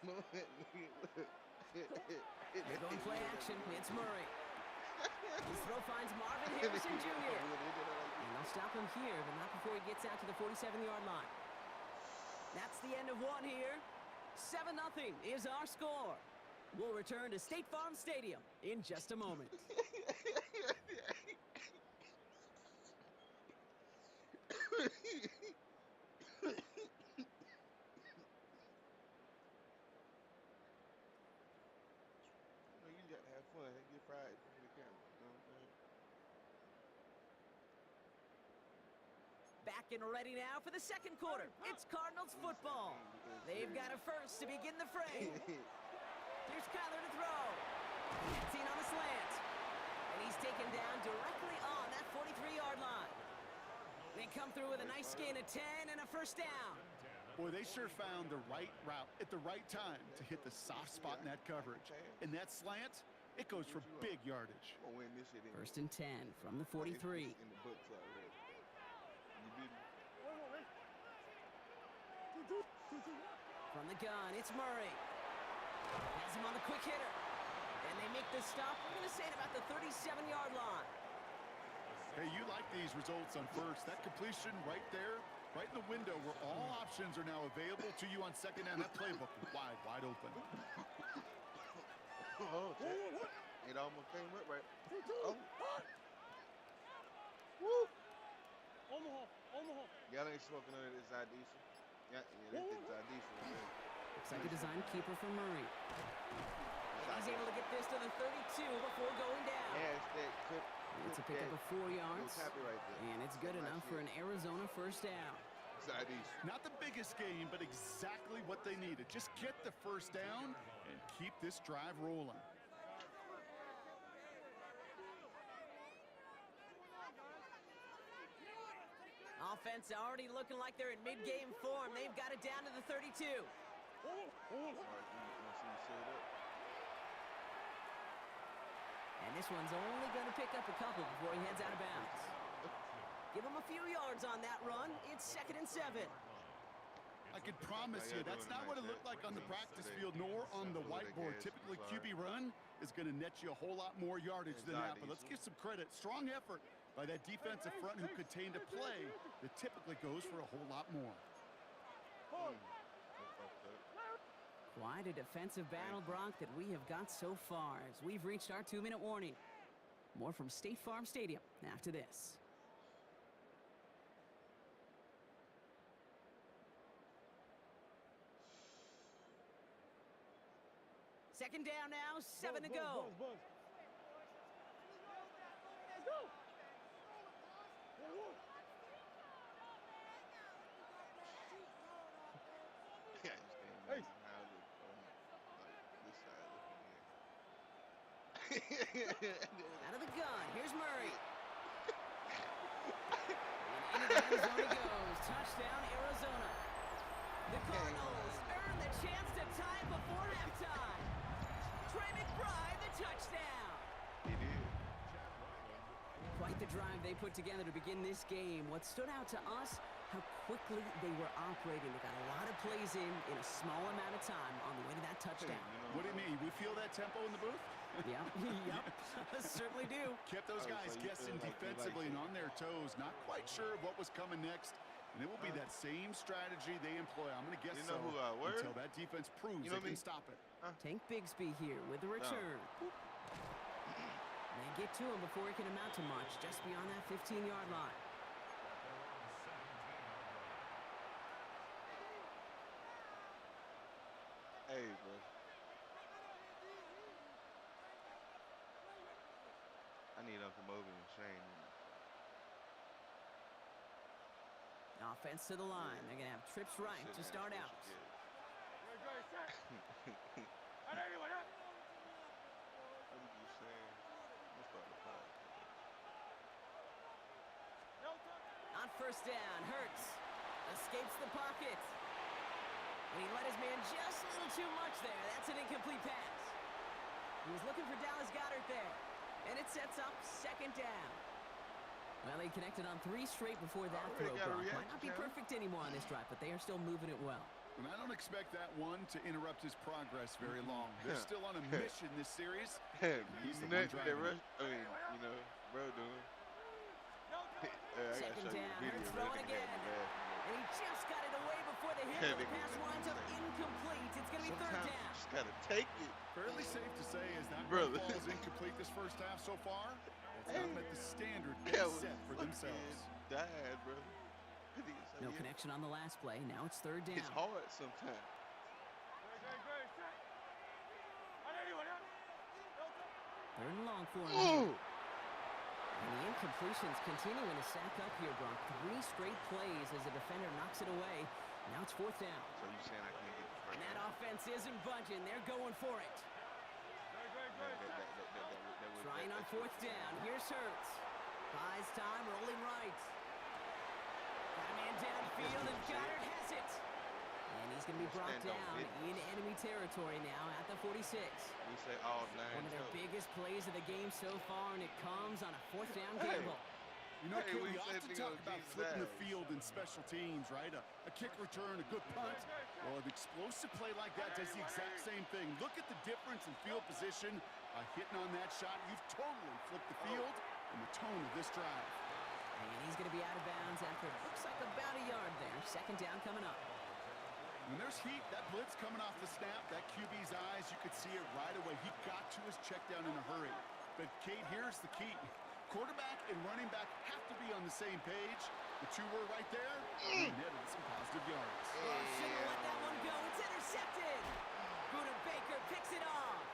They're going play action. It's Murray. His throw finds Marvin Harrison Jr. And they'll stop him here, but not before he gets out to the 47-yard line. That's the end of one here. 7-0 is our score. We'll return to State Farm Stadium in just a moment. You got to have fun. Get fried from the camera. You know what I'm saying? Back and ready now for the second quarter. It's Cardinals football. They've got a first to begin the fray. Here's Kyler to throw. Gets in on the slant. And he's taken down directly on that 43-yard line. They come through with a nice gain of 10 and a first down. Boy, they sure found the right route at the right time to hit the soft spot in that coverage. And that slant, it goes for big yardage. First and 10 from the 43. In the books already. From the gun, it's Murray. Has him on the quick hitter. And they make the stop, we're going to say, at about the 37-yard line. Hey, you like these results on first. That completion right there, right in the window where all options are now available to you on second down. That playbook is wide open. Oh, it almost came up right. Oh. Woo! Y'all ain't smoking under this Zydisha. Yeah, this is Zydisha. Looks like a design keeper for Murray. He's able to get this to the 32 before going down. It's a pickup of 4 yards. And it's good enough for an Arizona first down. Not the biggest game, but exactly what they needed. Just get the first down and keep this drive rolling. Offense already looking like they're in mid-game form. They've got it down to the 32. And this one's only going to pick up a couple before he heads out of bounds. Give him a few yards on that run. It's 2nd and 7. I can promise you that's not what it looked like on the practice field nor on the whiteboard. Typically, QB run is going to net you a whole lot more yardage than that. But let's give some credit. Strong effort by that defensive front who contained a play that typically goes for a whole lot more. Quite a defensive battle, Brock, that we have got so far as we've reached our 2-minute warning. More from State Farm Stadium after this. Second down now, 7 to go. Out of the gun. Here's Murray. And into the end zone he goes. Touchdown, Arizona. The Cardinals earn the chance to tie it before halftime. Trey McBride, the touchdown. He did. Quite the drive they put together to begin this game. What stood out to us, how quickly they were operating. They got a lot of plays in a small amount of time on the way to that touchdown. What do you mean? We feel that tempo in the booth? Yep, certainly do. Kept those guys guessing defensively and on their toes. Not quite sure of what was coming next. And it will be that same strategy they employ. I'm going to guess so until that defense proves they can stop it. Tank Bigsby here with the return. They get to him before it can amount to much, just beyond that 15-yard line. Hey, bro. I need Uncle Moby and Shane. Offense to the line. They're going to have trips right to start out. On first down, Hurts escapes the pocket. And he let his man just a little too much there. That's an incomplete pass. He was looking for Dallas Goedert there. And it sets up second down. Well, they connected on 3 straight before that throw, Brock. Might not be perfect anymore on this drive, but they are still moving it well. And I don't expect that one to interrupt his progress very long. They're still on a mission this series. He's the one driving. I mean, you know, bro doing. Second down, Hurts throwing again. And he just got it away before the hit. The pass winds up incomplete. It's going to be third down. Just got to take it. Fairly safe to say is that ball is incomplete this first half so far. It's not met the standard they set for themselves. Died, bro. No connection on the last play. Now it's third down. It's hard sometimes. Third and long for him. And the incompletions continuing to stack up here, Brock. 3 straight plays as the defender knocks it away. Now it's fourth down. So you saying I can't get the first And that offense isn't budging. They're going for it. Trying on fourth down. Here's Hurts. Buys time, rolling right. Got a man downfield, and Goddard has it. And he's going to be brought down in enemy territory now at the 46. We say all 9. One of their biggest plays of the game so far, and it comes on a fourth down gamble. You know, Kid, we often talk about flipping the field in special teams, right? A kick return, a good punt. Well, an explosive play like that does the exact same thing. Look at the difference in field position. By hitting on that shot, you've totally flipped the field and the tone of this drive. And he's going to be out of bounds after it looks like about a yard there. Second down coming up. When there's heat, that blitz coming off the snap, that QB's eyes, you could see it right away. He got to his check down in a hurry. But, Kate, here's the key. Quarterback and running back have to be on the same page. The 2 were right there. They netted some positive yards. Shouldn't let that one go. It's intercepted. Buda Baker picks it off.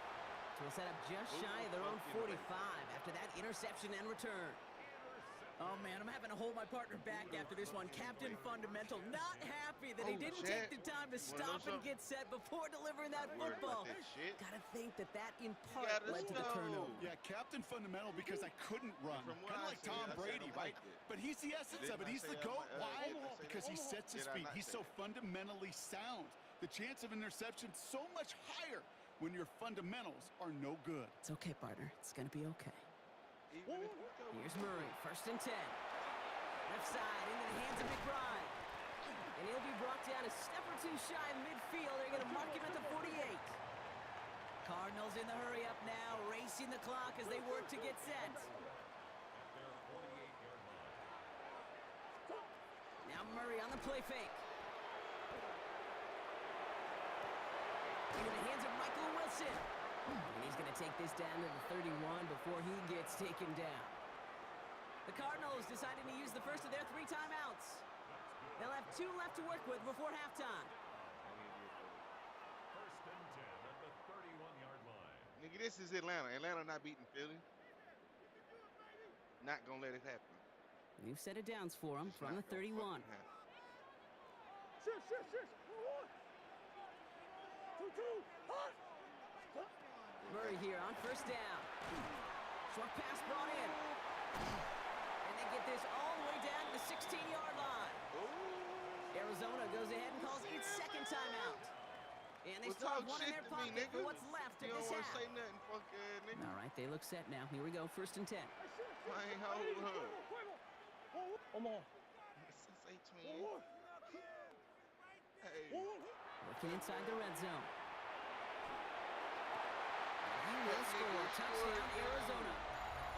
So we'll set up just shy of their own 45 after that interception and return. Oh, man, I'm having to hold my partner back after this one. Captain Fundamental not happy that he didn't take the time to stop and get set before delivering that football. Gotta think that in part led to the turnover. Yeah, Captain Fundamental because I couldn't run. Kind of like Tom Brady, right? But he's the essence of it. He's the GOAT. Why? Because he sets his feet. He's so fundamentally sound. The chance of interception so much higher when your fundamentals are no good. It's okay, partner. It's gonna be okay. Here's Murray, first and 10. Left side into the hands of McBride. And he'll be brought down a step or 2 shy of midfield. They're going to mark him at the 48. Cardinals in the hurry up now, racing the clock as they work to get set. Now Murray on the play fake. Into the hands of Michael Wilson. And he's going to take this down to the 31 before he gets taken down. The Cardinals deciding to use the first of their 3 timeouts. They'll have 2 left to work with before halftime. First and 10 at the 31-yard line. Nigga, this is Atlanta. Atlanta not beating Philly. Not going to let it happen. You've set it downs for them from the 31. Murray here on first down. Short pass brought in. And they get this all the way down to the 16-yard line. Arizona goes ahead and calls its second timeout. And they still have one in their pocket for what's left of this half. Say nothing, fuck ass nigga. All right, they look set now. Here we go, 1st and 10. Man, hold up. Come on. Say twin. Hey. Working inside the red zone. He will score. Touchdown, Arizona.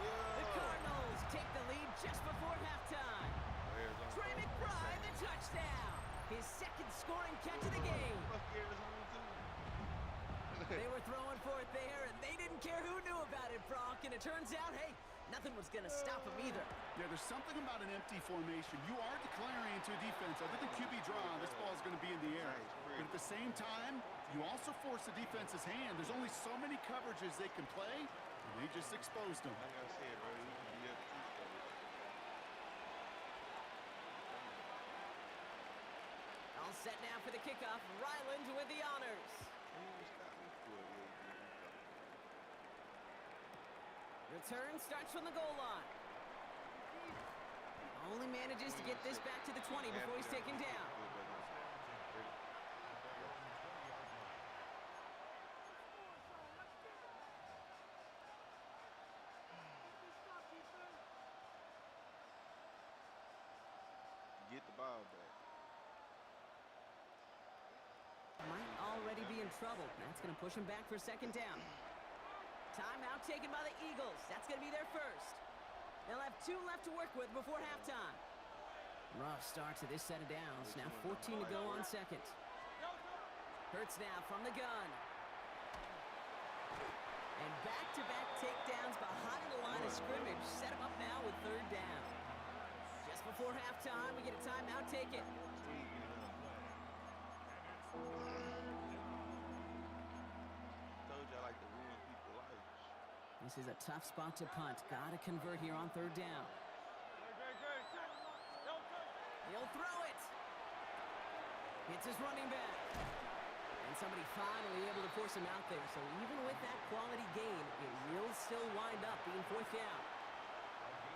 The Cardinals take the lead just before halftime. Trey McBride, the touchdown. His second scoring catch of the game. Fuck Arizona, too. They were throwing for it there, and they didn't care who knew about it, Brock. And it turns out, hey, nothing was going to stop him either. Yeah, there's something about an empty formation. You are declaring into a defense. Other than QB draw, this ball is going to be in the air. But at the same time, you also force the defense's hand. There's only so many coverages they can play, and they just exposed them. Like I said, bro, you can be up to All set now for the kickoff. Ryland with the honors. Return starts from the goal line. Only manages to get this back to the 20 before he's taken down. Get the ball back. Might already be in trouble. That's going to push him back for 2nd down. Timeout taken by the Eagles. That's going to be their first. They'll have 2 left to work with before halftime. Rough start to this set of downs. Now 14 to go on 2nd. Hurts now from the gun. And back-to-back takedowns behind the line of scrimmage. Set him up now with 3rd down. Just before halftime, we get a timeout taken. Told you I like to ruin people's lives. This is a tough spot to punt. Gotta convert here on 3rd down. He'll throw it. Hits his running back. And somebody finally able to force him out there. So even with that quality gain, it will still wind up being 4th down.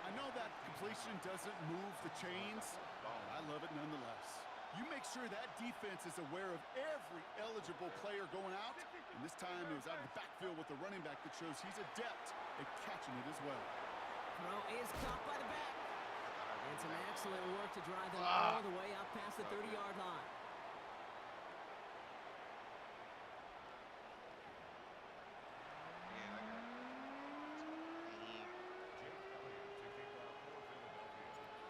I know that completion doesn't move the chains, but I love it nonetheless. You make sure that defense is aware of every eligible player going out, and this time it was out of the backfield with the running back that shows he's adept at catching it as well. Throw is caught by the back. And some excellent work to drive them all the way up past the 30-yard line.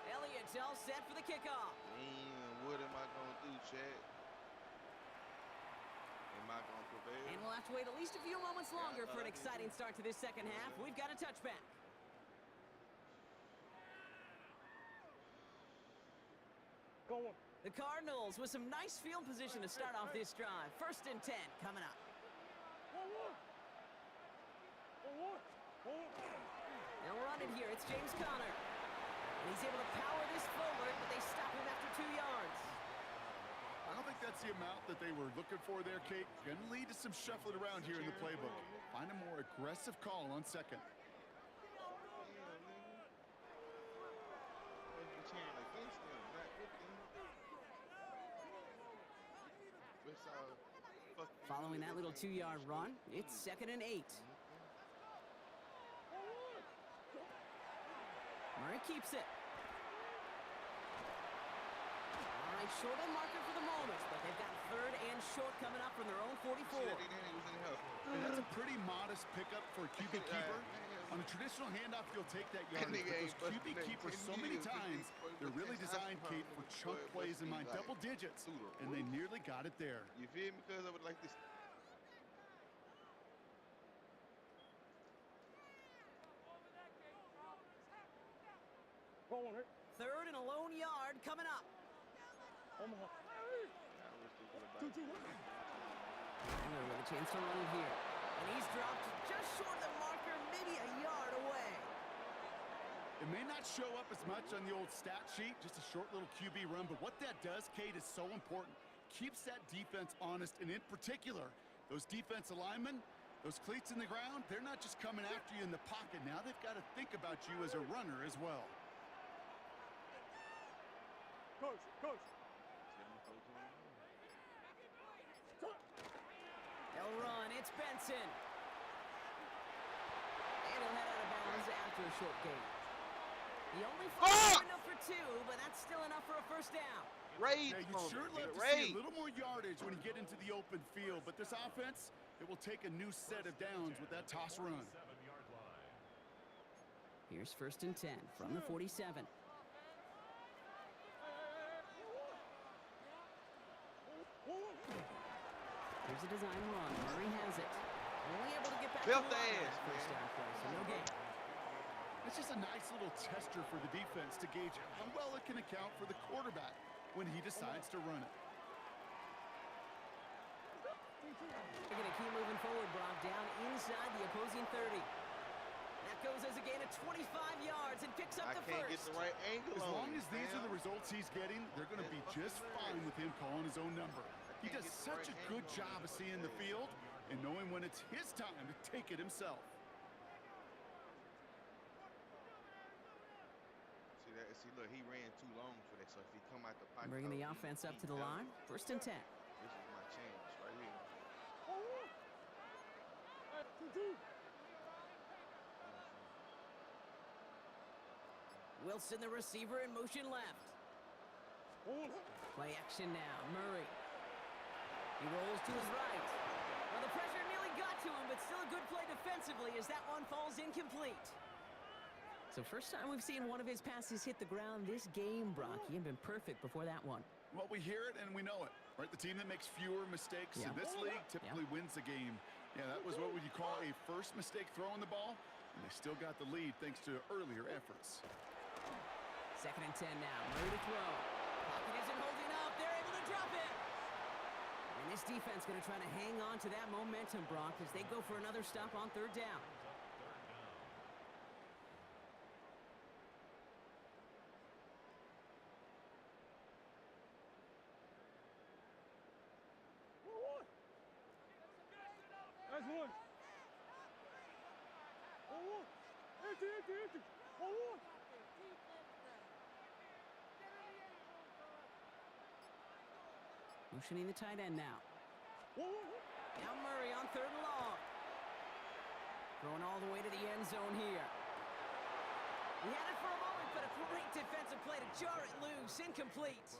Elliott's all set for the kickoff. Man, what am I going to do, Chad? Am I going to prevail? And we'll have to wait at least a few moments longer for an exciting start to this 2nd half. We've got a touchback. The Cardinals with some nice field position to start off this drive. 1st and 10 coming up. They'll run it here. It's James Conner. And he's able to power this forward, but they stop him after 2 yards. I don't think that's the amount that they were looking for there, Kate. Going to lead to some shuffling around here in the playbook. Find a more aggressive call on 2nd. Following that little 2-yard run, it's 2nd and 8. Murray keeps it. All right, short on marker for the moment, but they've got 3rd and short coming up from their own 44. And that's a pretty modest pickup for a QB keeper. On a traditional handoff, you'll take that yardage, but those QB keepers so many times, they're really designed, Kate, for chunk plays in mind, double digits, and they nearly got it there. You feel me? Because I would like this. 3rd and a lone yard coming up. Miller with a chance to run it here. And he's dropped just short of the marker, maybe a yard away. It may not show up as much on the old stat sheet, just a short little QB run, but what that does, Kate, is so important. Keeps that defense honest, and in particular, those defensive linemen, Those cleats in the ground, they're not just coming after you in the pocket. Now they've got to think about you as a runner as well. Coach. They'll run. It's Benson. And he'll head out of bounds after a short gain. He only falls enough for 2, but that's still enough for a first down. Yeah, you'd sure love to see a little more yardage when you get into the open field, but this offense, it will take a new set of downs with that toss run. Here's 1st and 10 from the 47. Here's a design run. Murray has it. Only able to get back to the line on that first down play, so no gain. It's just a nice little tester for the defense to gauge how well it can account for the quarterback when he decides to run it. They're going to keep moving forward, Brock, down inside the opposing 30. That goes as a gain of 25 yards and picks up the first. I can't get the right angle As long on as these are the results he's getting, they're going to be just fine with him calling his own number. He does such a good job of seeing the field and knowing when it's his time to take it himself. See, look, he ran too long for that. So if he come out the pocket, Bringing the offense up to the line. 1st and 10. This is my chance right here. Wilson, the receiver, in motion left. Play action now. Murray. He rolls to his right. Well, the pressure nearly got to him, but still a good play defensively as that one falls incomplete. So first time we've seen one of his passes hit the ground this game, Brock. He had been perfect before that one. Well, we hear it and we know it, right? The team that makes fewer mistakes in this league typically wins the game. Yeah, that was what would you call a first mistake throwing the ball, and they still got the lead thanks to earlier efforts. 2nd and 10 now. Murray to throw. Pocket isn't holding up. They're able to drop it. And this defense going to try to hang on to that momentum, Brock, as they go for another stop on 3rd down. Motioning the tight end now. Now Murray on 3rd and long. Throwing all the way to the end zone here. He had it for a moment, but a great defensive play to jar it loose. Incomplete.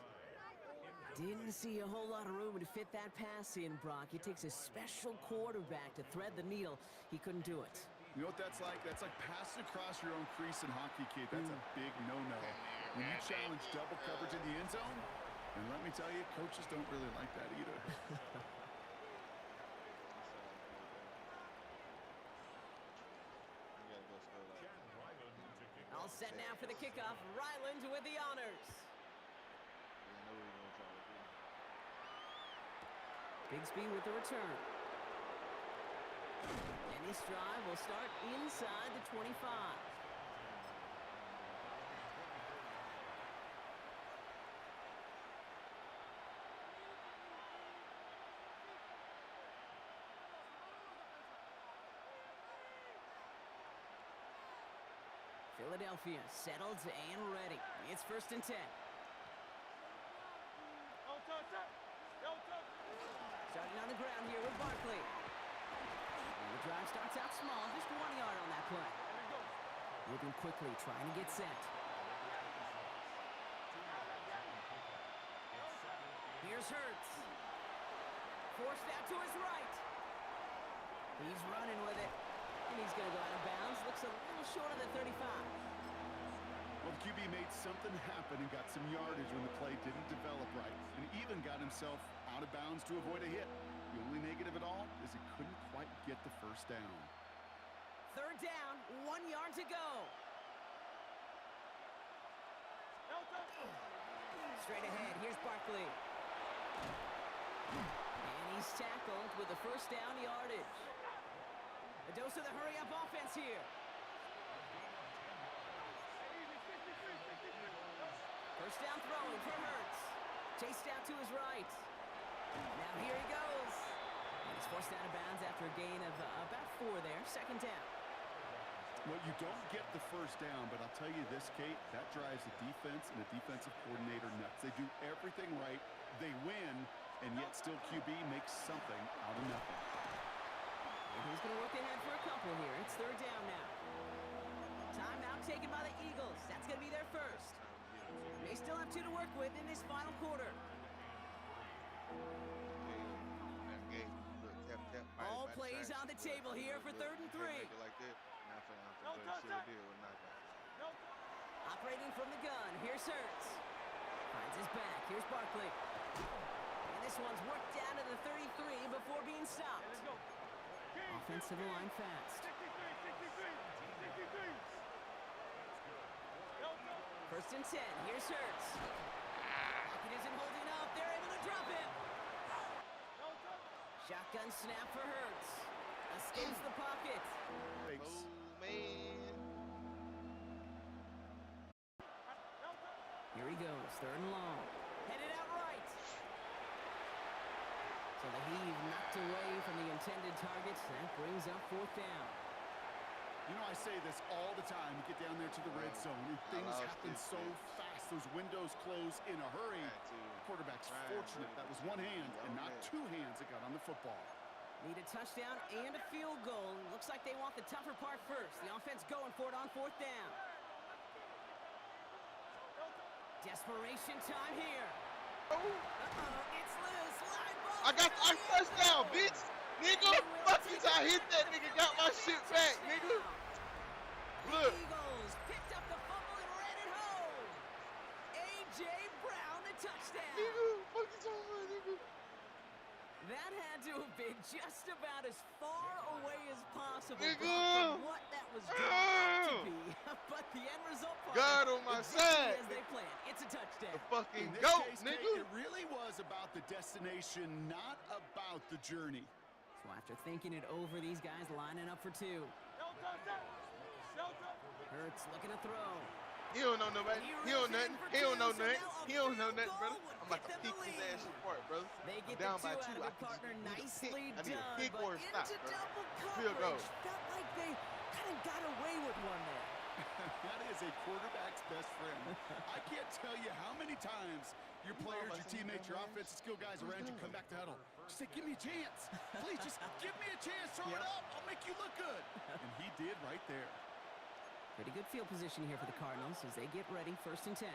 Didn't see a whole lot of room to fit that pass in, Brock. It takes a special quarterback to thread the needle. He couldn't do it. You know what that's like? That's like passing across your own crease in hockey, kid. That's a big no-no. When you challenge double coverage in the end zone, and let me tell you, coaches don't really like that either. All set now for the kickoff. Ryland with the honors. Bigsby with the return. And this drive will start inside the 25. Philadelphia settled and ready. It's 1st and 10. Starting on the ground here with Barkley. And the drive starts out small, just 1 yard on that play. Moving quickly, trying to get set. Here's Hurts. Forced out to his right. He's running with it. And he's going to go out of bounds. Looks a little short of the 35. Well, the QB made something happen and got some yardage when the play didn't develop right, and even got himself out of bounds to avoid a hit. The only negative at all is he couldn't quite get the first down. 3rd down, 1 yard to go. Straight ahead, here's Barkley. And he's tackled with the first down yardage. A dose of the hurry-up offense here. First down throwing for Hurts. Chased out to his right. Now here he goes. And he's forced out of bounds after after a gain of about 4 there. Second down. Well, you don't get the first down, but I'll tell you this, Kate, that drives the defense and the defensive coordinator nuts. They do everything right. They win, and yet still QB makes something out of nothing. And he's going to look ahead for a couple here. It's third down now. Timeout taken by the Eagles. That's going to be their first. They still have 2 to work with in this final quarter. All plays on the table here for 3rd and 3. Operating from the gun. Here's Hurts. Finds his back. Here's Barkley. And this one's worked down to the 33 before being stopped. Offense to the line fast. First and 10. Here's Hurts. Pocket isn't holding up. They're able to drop him. Shotgun snap for Hurts. Escapes the pocket. Oh, man. Here he goes. 3rd and long. Headed out right. So the heave knocked away from the intended target. That brings up 4th down. You know, I say this all the time. You get down there to the red zone, and things happen so fast. Those windows close in a hurry. Quarterback's fortunate that was one hand and not 2 hands that got on the football. Need a touchdown and a field goal. Looks like they want the tougher part first. The offense going for it on 4th down. Desperation time here. Uh-oh, it's loose. Live ball. I got our touchdown, bitch. Nigga, fuck you. I hit that nigga, got my shit back, nigga. Look. The Eagles picked up the fumble and ran it home. A.J. Brown, the touchdown. Nigga, fuck you talking about, nigga? That had to have been just about as far away as possible Nigga. from what that was drawn to be. But the end result part God on my side. as they planned. It's a touchdown. The fucking In this goat, case, nigga. Kate, it really was about the destination, not about the journey. So after thinking it over, these guys lining up for 2. Hurts looking to throw. He don't know nobody. He don't nothing. He don't know nothing. He don't know nothing, brother. I'm about to pick his ass apart, brother. They get down the 2 by out 2. of I it, partner. need a Nicely pick. I need a done, pick but or a stop, into bro. double Field goal. coverage. Felt like they kind of got away with one there. That is a quarterback's best friend. I can't tell you how many times your players, your teammates, your offensive skill guys around you come back to huddle. Just say, give me a chance. Please, just give me a chance. Throw it up. I'll make you look good. And he did right there. Pretty good field position here for the Cardinals as they get ready. 1st and 10.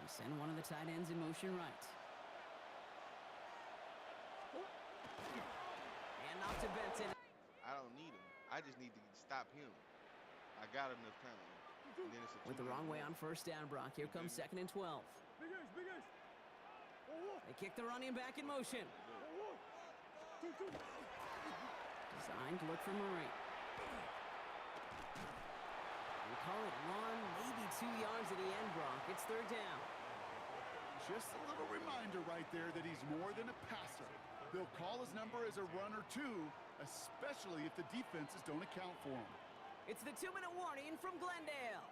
They send one of the tight ends in motion right. And off to Benson. I don't need him. I just need to stop him. I got enough time. And then it's a With the wrong way on 1st down, Brock. Here comes 2nd and 12. They kick the running back in motion. Designed to look for Murray. We call it 1, maybe 2 yards at the end, Brock. It's 3rd down. Just a little reminder right there that he's more than a passer. They'll call his number as a runner, too, especially if the defenses don't account for him. It's the 2-minute warning from Glendale.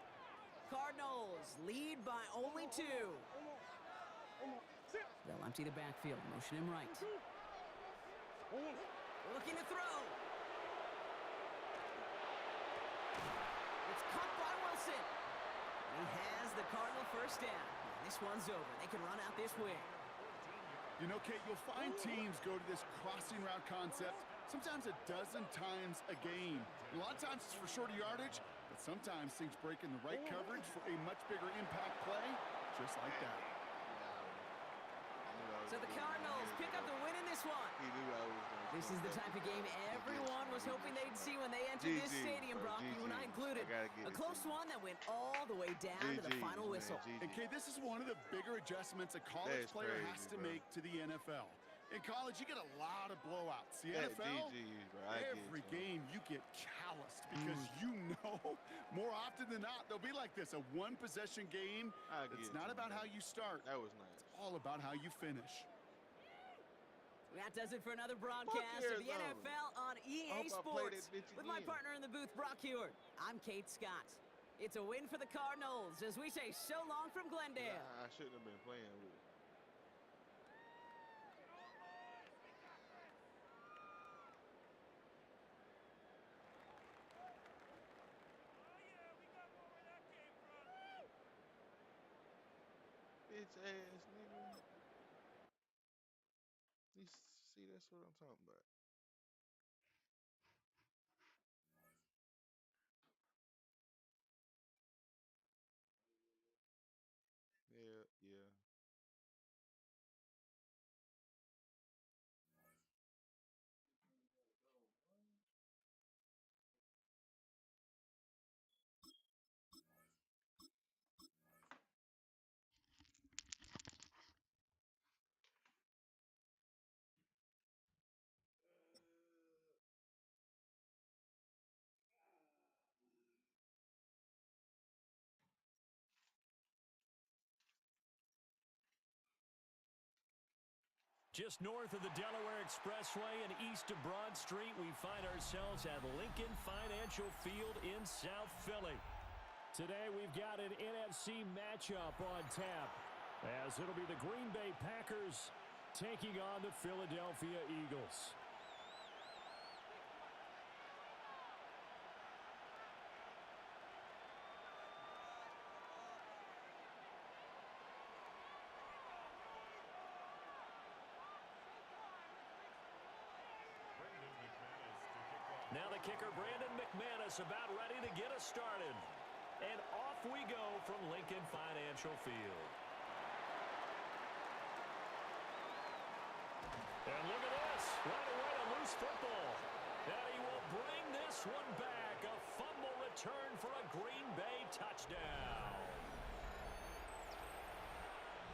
Cardinals lead by only 2. They'll empty the backfield, motion him right. Looking to throw. It's caught by Wilson. He has the Cardinal 1st down. This one's over. They can run out this way. You know, Kate, you'll find teams go to this crossing route concept sometimes a dozen times a game. A lot of times it's for shorter yardage, but sometimes things break in the right coverage for a much bigger impact play, just like that. So the Cardinals pick up the win in this one. This is the type of game everyone was hoping they'd see when they entered this stadium, Brock, you and I included. A close one that went all the way down to the final whistle. And, Kate, this is one of the bigger adjustments a college player has to make to the NFL. In college, you get a lot of blowouts. The NFL, every game you get calloused because you know more often than not they'll be like this, a one-possession game. It's not about how you start. That was nice. It's all about how you finish. That does it for another broadcast of the NFL on EA Sports. With my partner in the booth, Brock Heward, I'm Kate Scott. It's a win for the Cardinals as we say so long from Glendale. I shouldn't have been playing with it. Bitch ass nigga. You see, that's what I'm talking about. Yeah, yeah. Just north of the Delaware Expressway and east of Broad Street, we find ourselves at Lincoln Financial Field in South Philly. Today, we've got an NFC matchup on tap, as it'll be the Green Bay Packers taking on the Philadelphia Eagles. Now the kicker, Brandon McManus, about ready to get us started. And off we go from Lincoln Financial Field. And look at this. Right away, a loose football. And he will bring this one back. A fumble return for a Green Bay touchdown.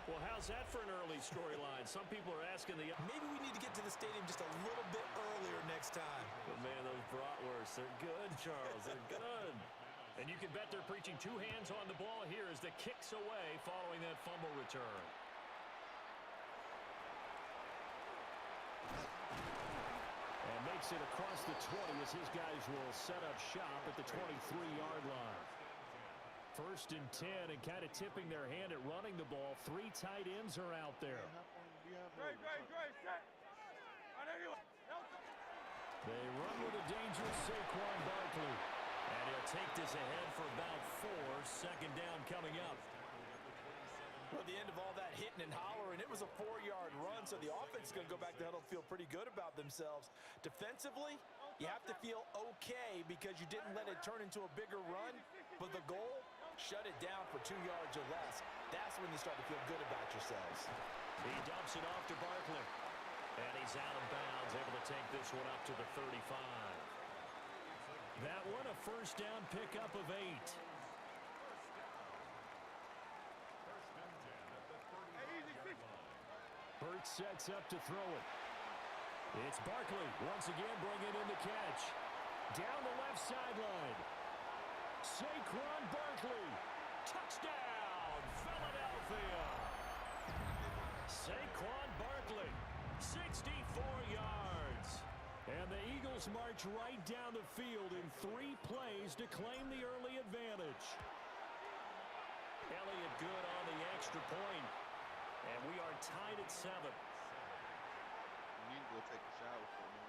Well, how's that for an early storyline? Some people are asking the... Maybe we need to get to the stadium just a little bit earlier next time. But, man, those bratwursts, they're good, Charles. They're good. And you can bet they're preaching two hands on the ball here as the kick's away following that fumble return. And makes it across the 20 as his guys will set up shop at the 23-yard line. First and 10, and kind of tipping their hand at running the ball. Three tight ends are out there. They run with a dangerous Saquon Barkley. And he'll take this ahead for about 4. Second down coming up. Well, at the end of all that hitting and hollering, it was a 4-yard run, so the offense is going to go back to huddle and feel pretty good about themselves. Defensively, you have to feel okay because you didn't let it turn into a bigger run, but the goal, shut it down for 2 yards or less. That's when you start to feel good about yourselves. He dumps it off to Barkley. And he's out of bounds, able to take this one up to the 35. That one a first down pickup of 8. Burt sets up to throw it. It's Barkley once again bringing in the catch. Down the left sideline. Saquon Barkley. Touchdown, Philadelphia. Saquon Barkley, 64 yards. And the Eagles march right down the field in 3 plays to claim the early advantage. Elliott good on the extra point. And we are tied at 7. You need to go take a shower for me.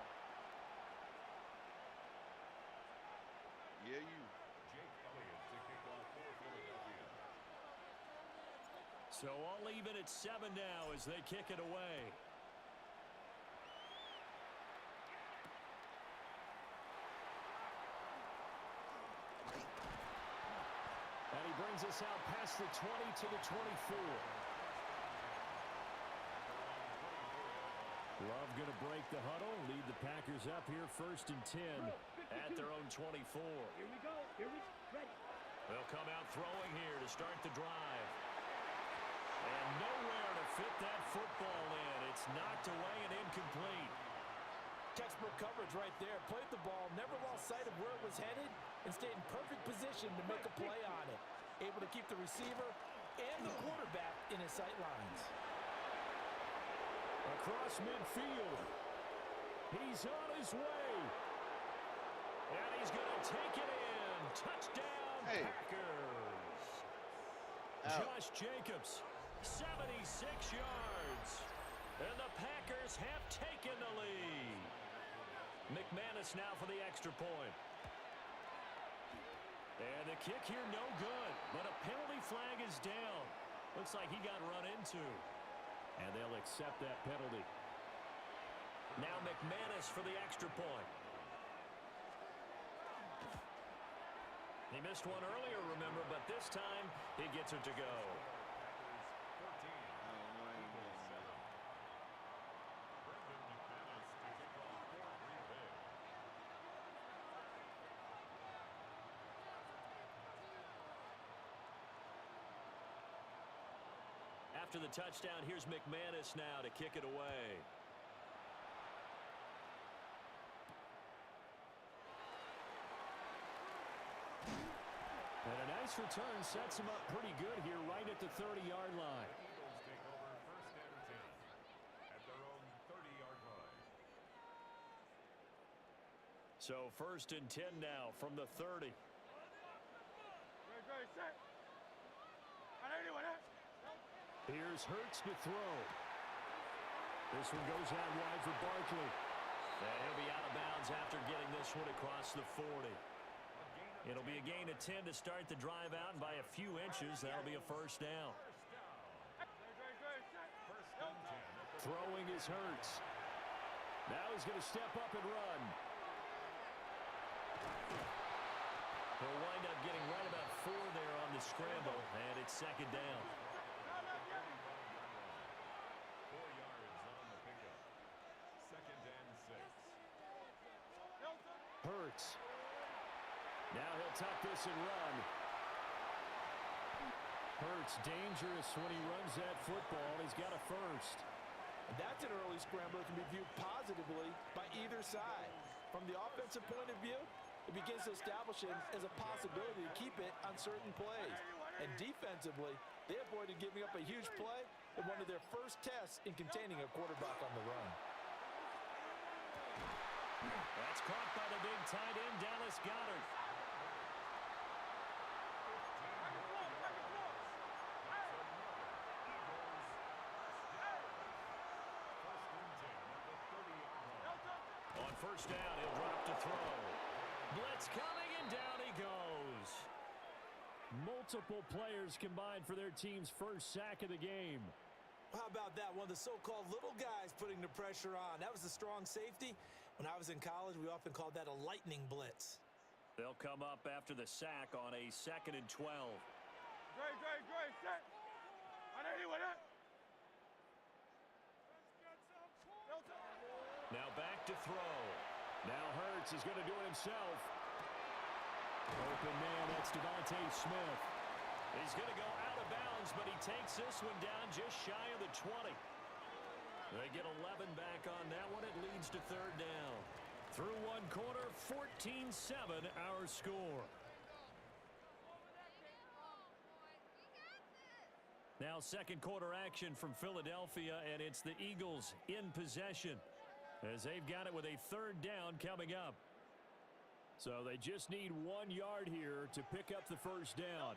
Yeah, you. So all even at 7 now as they kick it away. And he brings us out past the 20 to the 24. Love going to break the huddle, lead the Packers up here first and 10 at their own 24. Here we go. Ready. They'll come out throwing here to start the drive. And nowhere to fit that football in. It's knocked away and incomplete. Textbook coverage right there. Played the ball, never lost sight of where it was headed, and stayed in perfect position to make a play on it. Able to keep the receiver and the quarterback in his sight lines. Across midfield. He's on his way. And he's going to take it in. Touchdown, Hey. Packers. Out. Josh Jacobs, 76 yards. And the Packers have taken the lead. McManus now for the extra point. And the kick here no good, but a penalty flag is down. Looks like he got run into. And they'll accept that penalty. Now McManus for the extra point. He missed one earlier, remember, but this time he gets it to go. After the touchdown, here's McManus now to kick it away. And a nice return sets him up pretty good here right at the 30-yard line. Take over first and 10 at their own 30-yard line. So first and 10 now from the 30. Here's Hurts to throw. This one goes out wide for Barkley. And he'll be out of bounds after getting this one across the 40. It'll be a gain of 10 to start the drive out, and by a few inches, that'll be a first down. Throwing is Hurts. Now he's going to step up and run. He'll wind up getting right about 4 there on the scramble, and it's second down. 4 yards on the pickup. Second and 6. Hurts. Now he'll tuck this and run. Hurts dangerous when he runs that football. He's got a first. That's an early scrambler that can be viewed positively by either side. From the offensive point of view, it begins to establish it as a possibility to keep it on certain plays. And defensively, they avoided giving up a huge play in one of their first tests in containing a quarterback on the run. That's caught by the big tight end, Dallas Goedert. On first down, he'll drop to throw. Blitz coming, and down he goes. Multiple players combined for their team's first sack of the game. How about that? One of the so-called little guys putting the pressure on. That was a strong safety. When I was in college, we often called that a lightning blitz. They'll come up after the sack on a 2nd and 12. Set. Now back to throw. Now Hurts is going to do it himself. Open man, that's Devontae Smith. He's going to go out of bounds, but he takes this one down just shy of the 20. They get 11 back on that one. It leads to third down. Through one quarter, 14-7 our score. Now second quarter action from Philadelphia, and it's the Eagles in possession as they've got it with a third down coming up. So they just need 1 yard here to pick up the first down.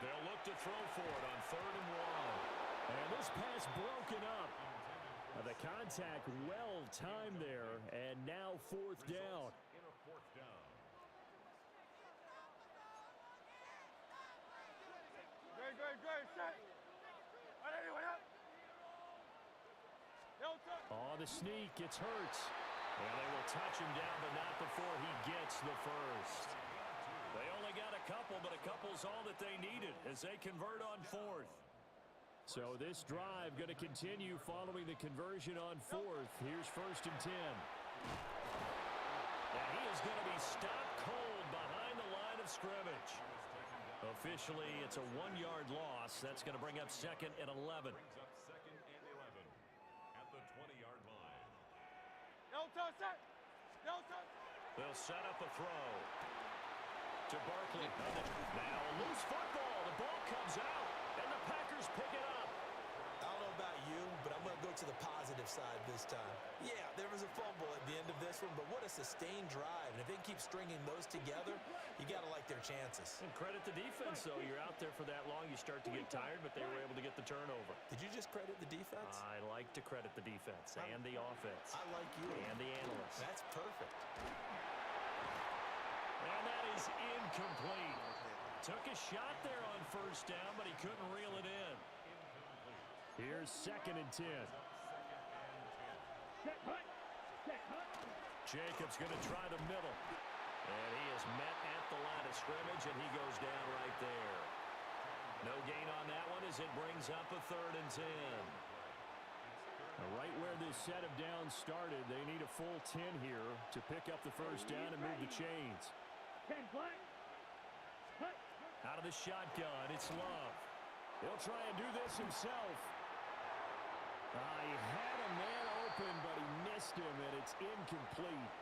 They'll look to throw for it on 3rd and 1. And this pass broken up. The contact well timed there, and now 4th down. In a 4th down. Set. On the sneak, it's Hurts. And they will touch him down, but not before he gets the first. They only got a couple, but a couple's all that they needed as they convert on 4th. So this drive going to continue following the conversion on 4th. Here's 1st and 10. And he is going to be stopped cold behind the line of scrimmage. Officially, it's a 1 yard loss. That's going to bring up 2nd and 11. Brings up 2nd and 11 at the 20-yard line. They'll set up a throw to Barkley. Now a loose football. The ball comes out, and the Packers pick it up. I don't know about you, but I'm going to go to the positive side this time. Yeah, there was a fumble at the end of this one, but what a sustained drive. And if they keep stringing those together, you got to like their chances. And credit the defense, though. You're out there for that long, you start to get tired, but they were able to get the turnover. Did you just credit the defense? I like to credit the defense and the offense. I like you. And the analysts. That's perfect. And that is incomplete. Took a shot there on first down, but he couldn't reel it in. Here's 2nd and 10. Jacobs going to try the middle. And he is met at the line of scrimmage, and he goes down right there. No gain on that one as it brings up a 3rd and 10. Right where this set of downs started, they need a full 10 here to pick up the first down and move the chains. 10 play. Out of the shotgun, it's Love. He'll try and do this himself. He had a man open, but he missed him, and it's incomplete.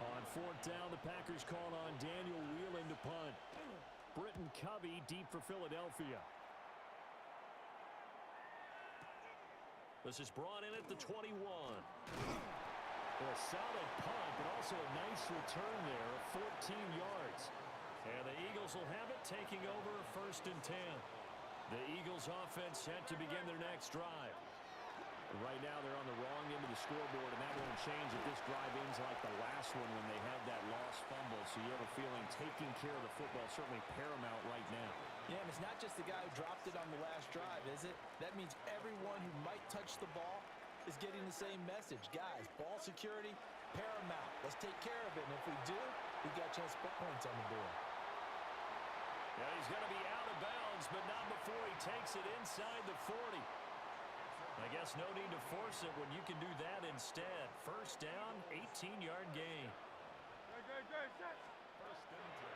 On 4th down, the Packers call on Daniel Whelan to punt. Britton Covey deep for Philadelphia. This is brought in at the 21. A solid punt, but also a nice return there of 14 yards. And the Eagles will have it, taking over 1st and 10. The Eagles offense set to begin their next drive. Right now they're on the wrong end of the scoreboard, and that won't change if this drive ends like the last one when they had that lost fumble. So you have a feeling taking care of the football is certainly paramount right now. Yeah, and it's not just the guy who dropped it on the last drive, is it? That means everyone who might touch the ball is getting the same message. Guys, ball security, paramount. Let's take care of it, and if we do, we've got a chance to put points on the board. Yeah, he's going to be out of bounds, but not before he takes it inside the 40. I guess no need to force it when you can do that instead. First down, 18-yard gain.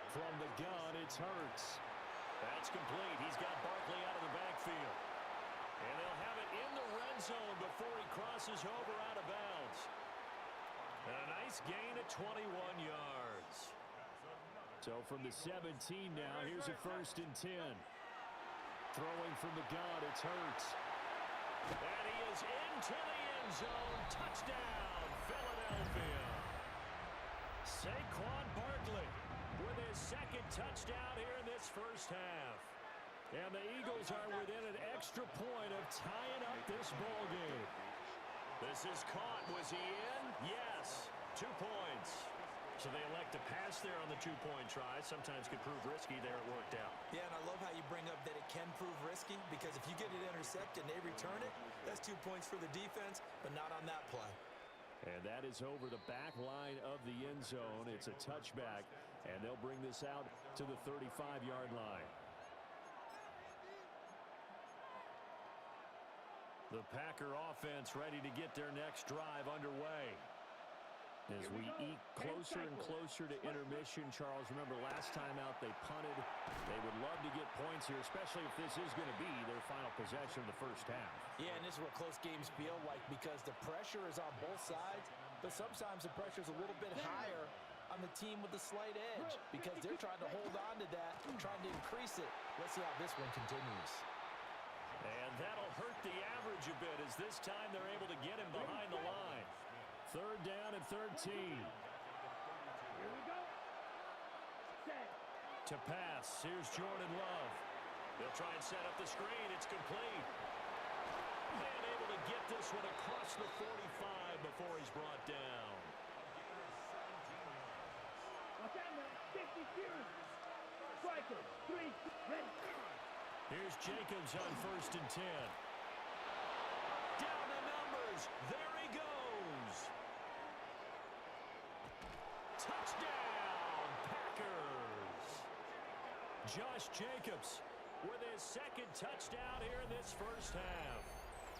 From the gun, it's Hurts. That's complete. He's got Barkley out of the backfield. And they'll have it in the red zone before he crosses over out of bounds. And a nice gain at 21 yards. So from the 17 now, here's a 1st and 10. Throwing from the gun, it's Hurts. And he is into the end zone. Touchdown, Philadelphia. Saquon Barkley with his 2nd touchdown here in this first half. And the Eagles are within an extra point of tying up this ball game. This is caught. Was he in? Yes. 2 points. So they elect to pass there on the 2-point try. Sometimes could prove risky. There it worked out. Yeah, and I love how you bring up that it can prove risky, because if you get it intercepted and they return it, that's 2 points for the defense, but not on that play. And that is over the back line of the end zone. It's a touchback, and they'll bring this out to the 35-yard line. The Packer offense ready to get their next drive underway. As we eke closer and closer to intermission, Charles, remember last time out they punted. They would love to get points here, especially if this is going to be their final possession of the first half. Yeah, and this is what close games feel like, because the pressure is on both sides, but sometimes the pressure is a little bit higher on the team with the slight edge, because they're trying to hold on to that, trying to increase it. Let's see how this one continues. And that'll hurt the average a bit, as this time they're able to get him behind the line. 3rd down and 13. Here we go. Set. To pass, here's Jordan Love. They'll try and set up the screen. It's complete. And able to get this one across the 45 before he's brought down. Watch out now. 50 series. Striker. 3. Ready. Here's Jacobs on 1st and 10. Down the numbers. There he goes. Touchdown, Packers. Josh Jacobs with his 2nd touchdown here in this first half.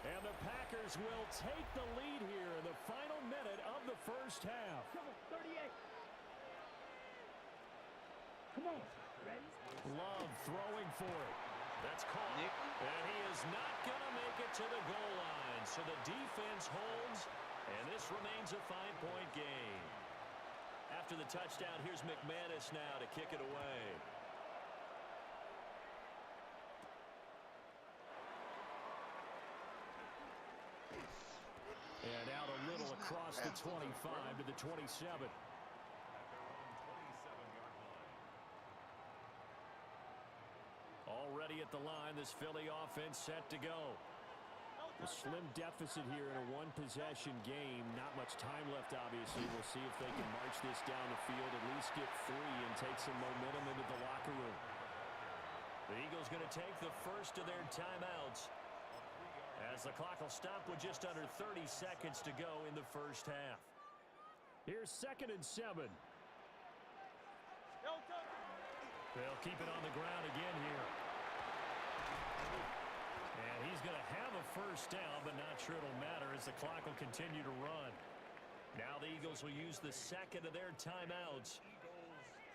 And the Packers will take the lead here in the final minute of the first half. Come on, 38. Come on. Ready? Love throwing for it. That's caught. And he is not going to make it to the goal line. So the defense holds, and this remains a 5-point game. After the touchdown, here's McManus now to kick it away. across the 25 to the 27. Already at the line, this Philly offense set to go. A slim deficit here in a one-possession game. Not much time left, obviously. We'll see if they can march this down the field, at least get 3 and take some momentum into the locker room. The Eagles going to take the first of their timeouts as the clock will stop with just under 30 seconds to go in the first half. Here's 2nd and 7. They'll keep it on the ground again here. And he's going to have a first down, but not sure it'll matter as the clock will continue to run. Now the Eagles will use the second of their timeouts.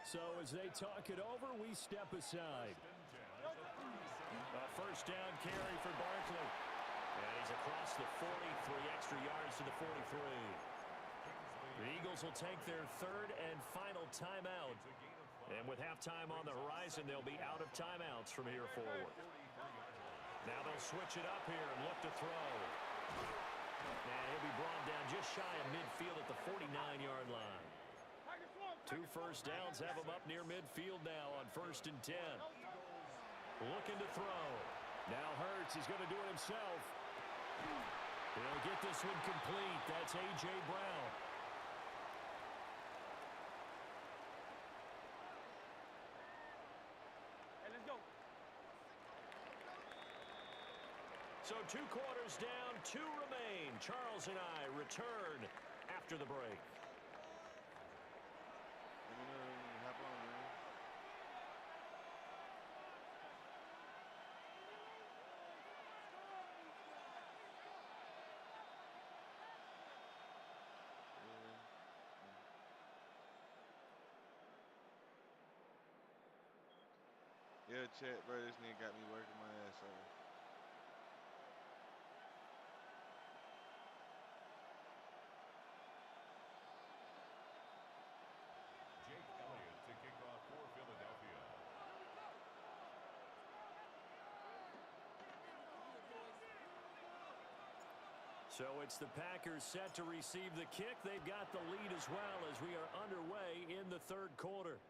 So as they talk it over, we step aside. A first down carry for Barkley. And he's across the 40, 3 extra yards to the 43. The Eagles will take their 3rd and final timeout. And with halftime on the horizon, they'll be out of timeouts from here forward. Now they'll switch it up here and look to throw. And he'll be brought down just shy of midfield at the 49-yard line. 2 first downs have him up near midfield now on 1st and 10. Looking to throw. Now Hurts is going to do it himself. He'll get this one complete. That's A.J. Brown. So 2 quarters down, 2 remain. Charles and I return after the break. Yeah, chat, bro. This nigga got me working my ass off. So it's the Packers set to receive the kick. They've got the lead as well as we are underway in the 3rd quarter.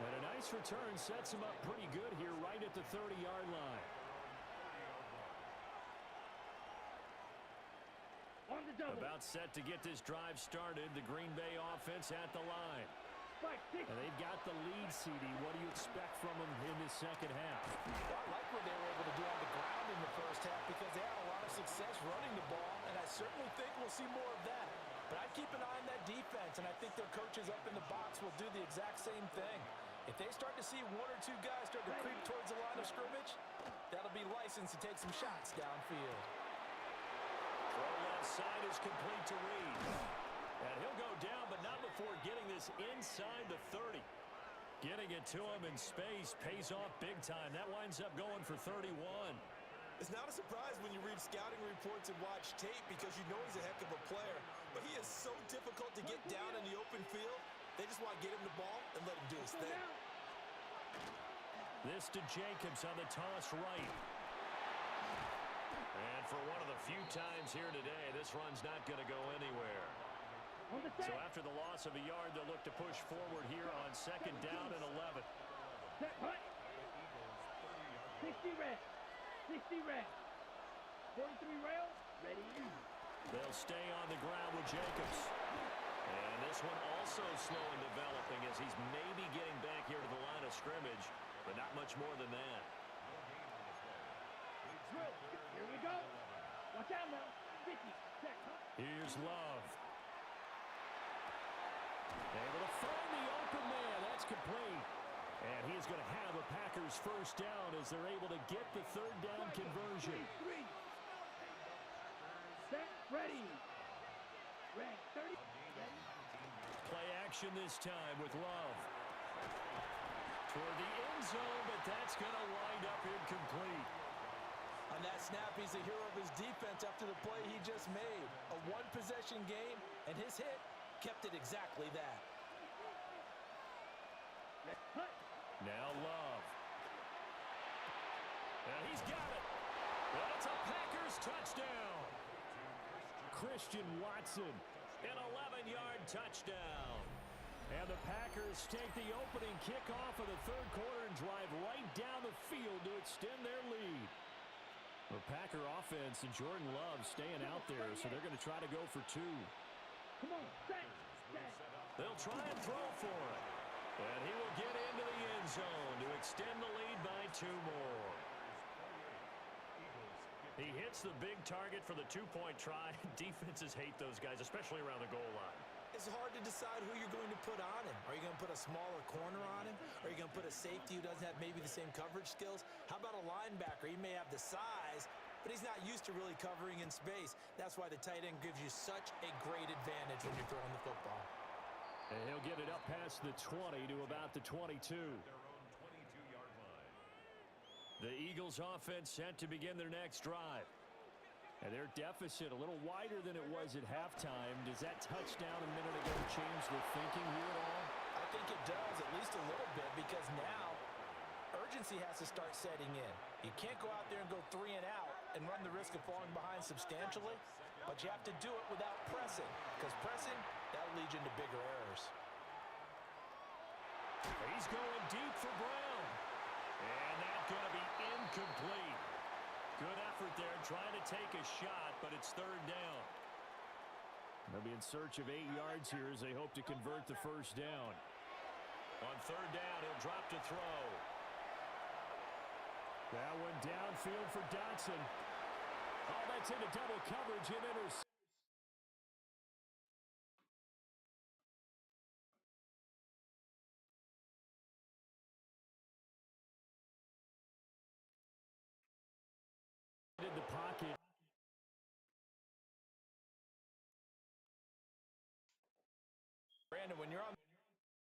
And a nice return sets him up pretty good here right at the 30-yard line. About set to get this drive started. The Green Bay offense at the line. And they've got the lead, CD. What do you expect from them in this second half? I like what they were able to do on the ground in the first half because they had a lot of success running the ball, and I certainly think we'll see more of that. But I'd keep an eye on that defense, and I think their coaches up in the box will do the exact same thing. If they start to see 1 or 2 guys start to creep towards the line of scrimmage, that'll be licensed to take some shots downfield. Throw left side is complete to Reed. And he'll go down, but not before getting this inside the 30. Getting it to him in space pays off big time. That winds up going for 31. It's not a surprise when you read scouting reports and watch tape because you know he's a heck of a player. But he is so difficult to get down in the open field. They just want to get him the ball and let him do his thing. This to Jacobs on the toss right. And for one of the few times here today, this run's not going to go anywhere. So after the loss of a yard, they'll look to push forward here on 2nd down and 11. 60 red. 60 red. 43 rail. Ready. They'll stay on the ground with Jacobs. And this one also slow in developing as he's maybe getting back here to the line of scrimmage, but not much more than that. Here we go. Watch out now. 50. Here's Love. Able to find the open man. That's complete. And he's going to have a Packers first down as they're able to get the 3rd down conversion. Set. Ready. Red. 30. Play action this time with Love. Toward the end zone, but that's going to wind up incomplete. On that snap, he's a hero of his defense after the play he just made. A 1-possession game, and his hit kept it exactly that. Now Love. And he's got it. Well, it's a First touchdown. Christian Watson, an 11-yard touchdown. And the Packers take the opening kickoff of the third quarter and drive right down the field to extend their lead. The Packer offense and Jordan Love staying out there, so they're going to try to go for two. Come on, set. They'll try and throw for it. And he will get into the end zone to extend the lead by 2 more. He hits the big target for the 2-point try. Defenses hate those guys, especially around the goal line. It's hard to decide who you're going to put on him. Are you going to put a smaller corner on him? Are you going to put a safety who doesn't have maybe the same coverage skills? How about a linebacker? He may have the size, but he's not used to really covering in space. That's why the tight end gives you such a great advantage when you're throwing the football. And he'll get it up past the 20 to about the 22. The Eagles offense set to begin their next drive. And their deficit a little wider than it was at halftime. Does that touchdown a minute ago change the thinking here at all? I think it does, at least a little bit, because now urgency has to start setting in. You can't go out there and go 3 and out and run the risk of falling behind substantially, but you have to do it without pressing, because pressing, that'll lead you into bigger errors. He's going deep for Brown. And that's going to be incomplete. Good effort there trying to take a shot, but it's third down. They'll be in search of 8 yards here as they hope to convert the first down. On third down, he'll drop to throw. That one downfield for Dotson. Oh, that's into double coverage and interception. In the pocket. Brandon, when you're on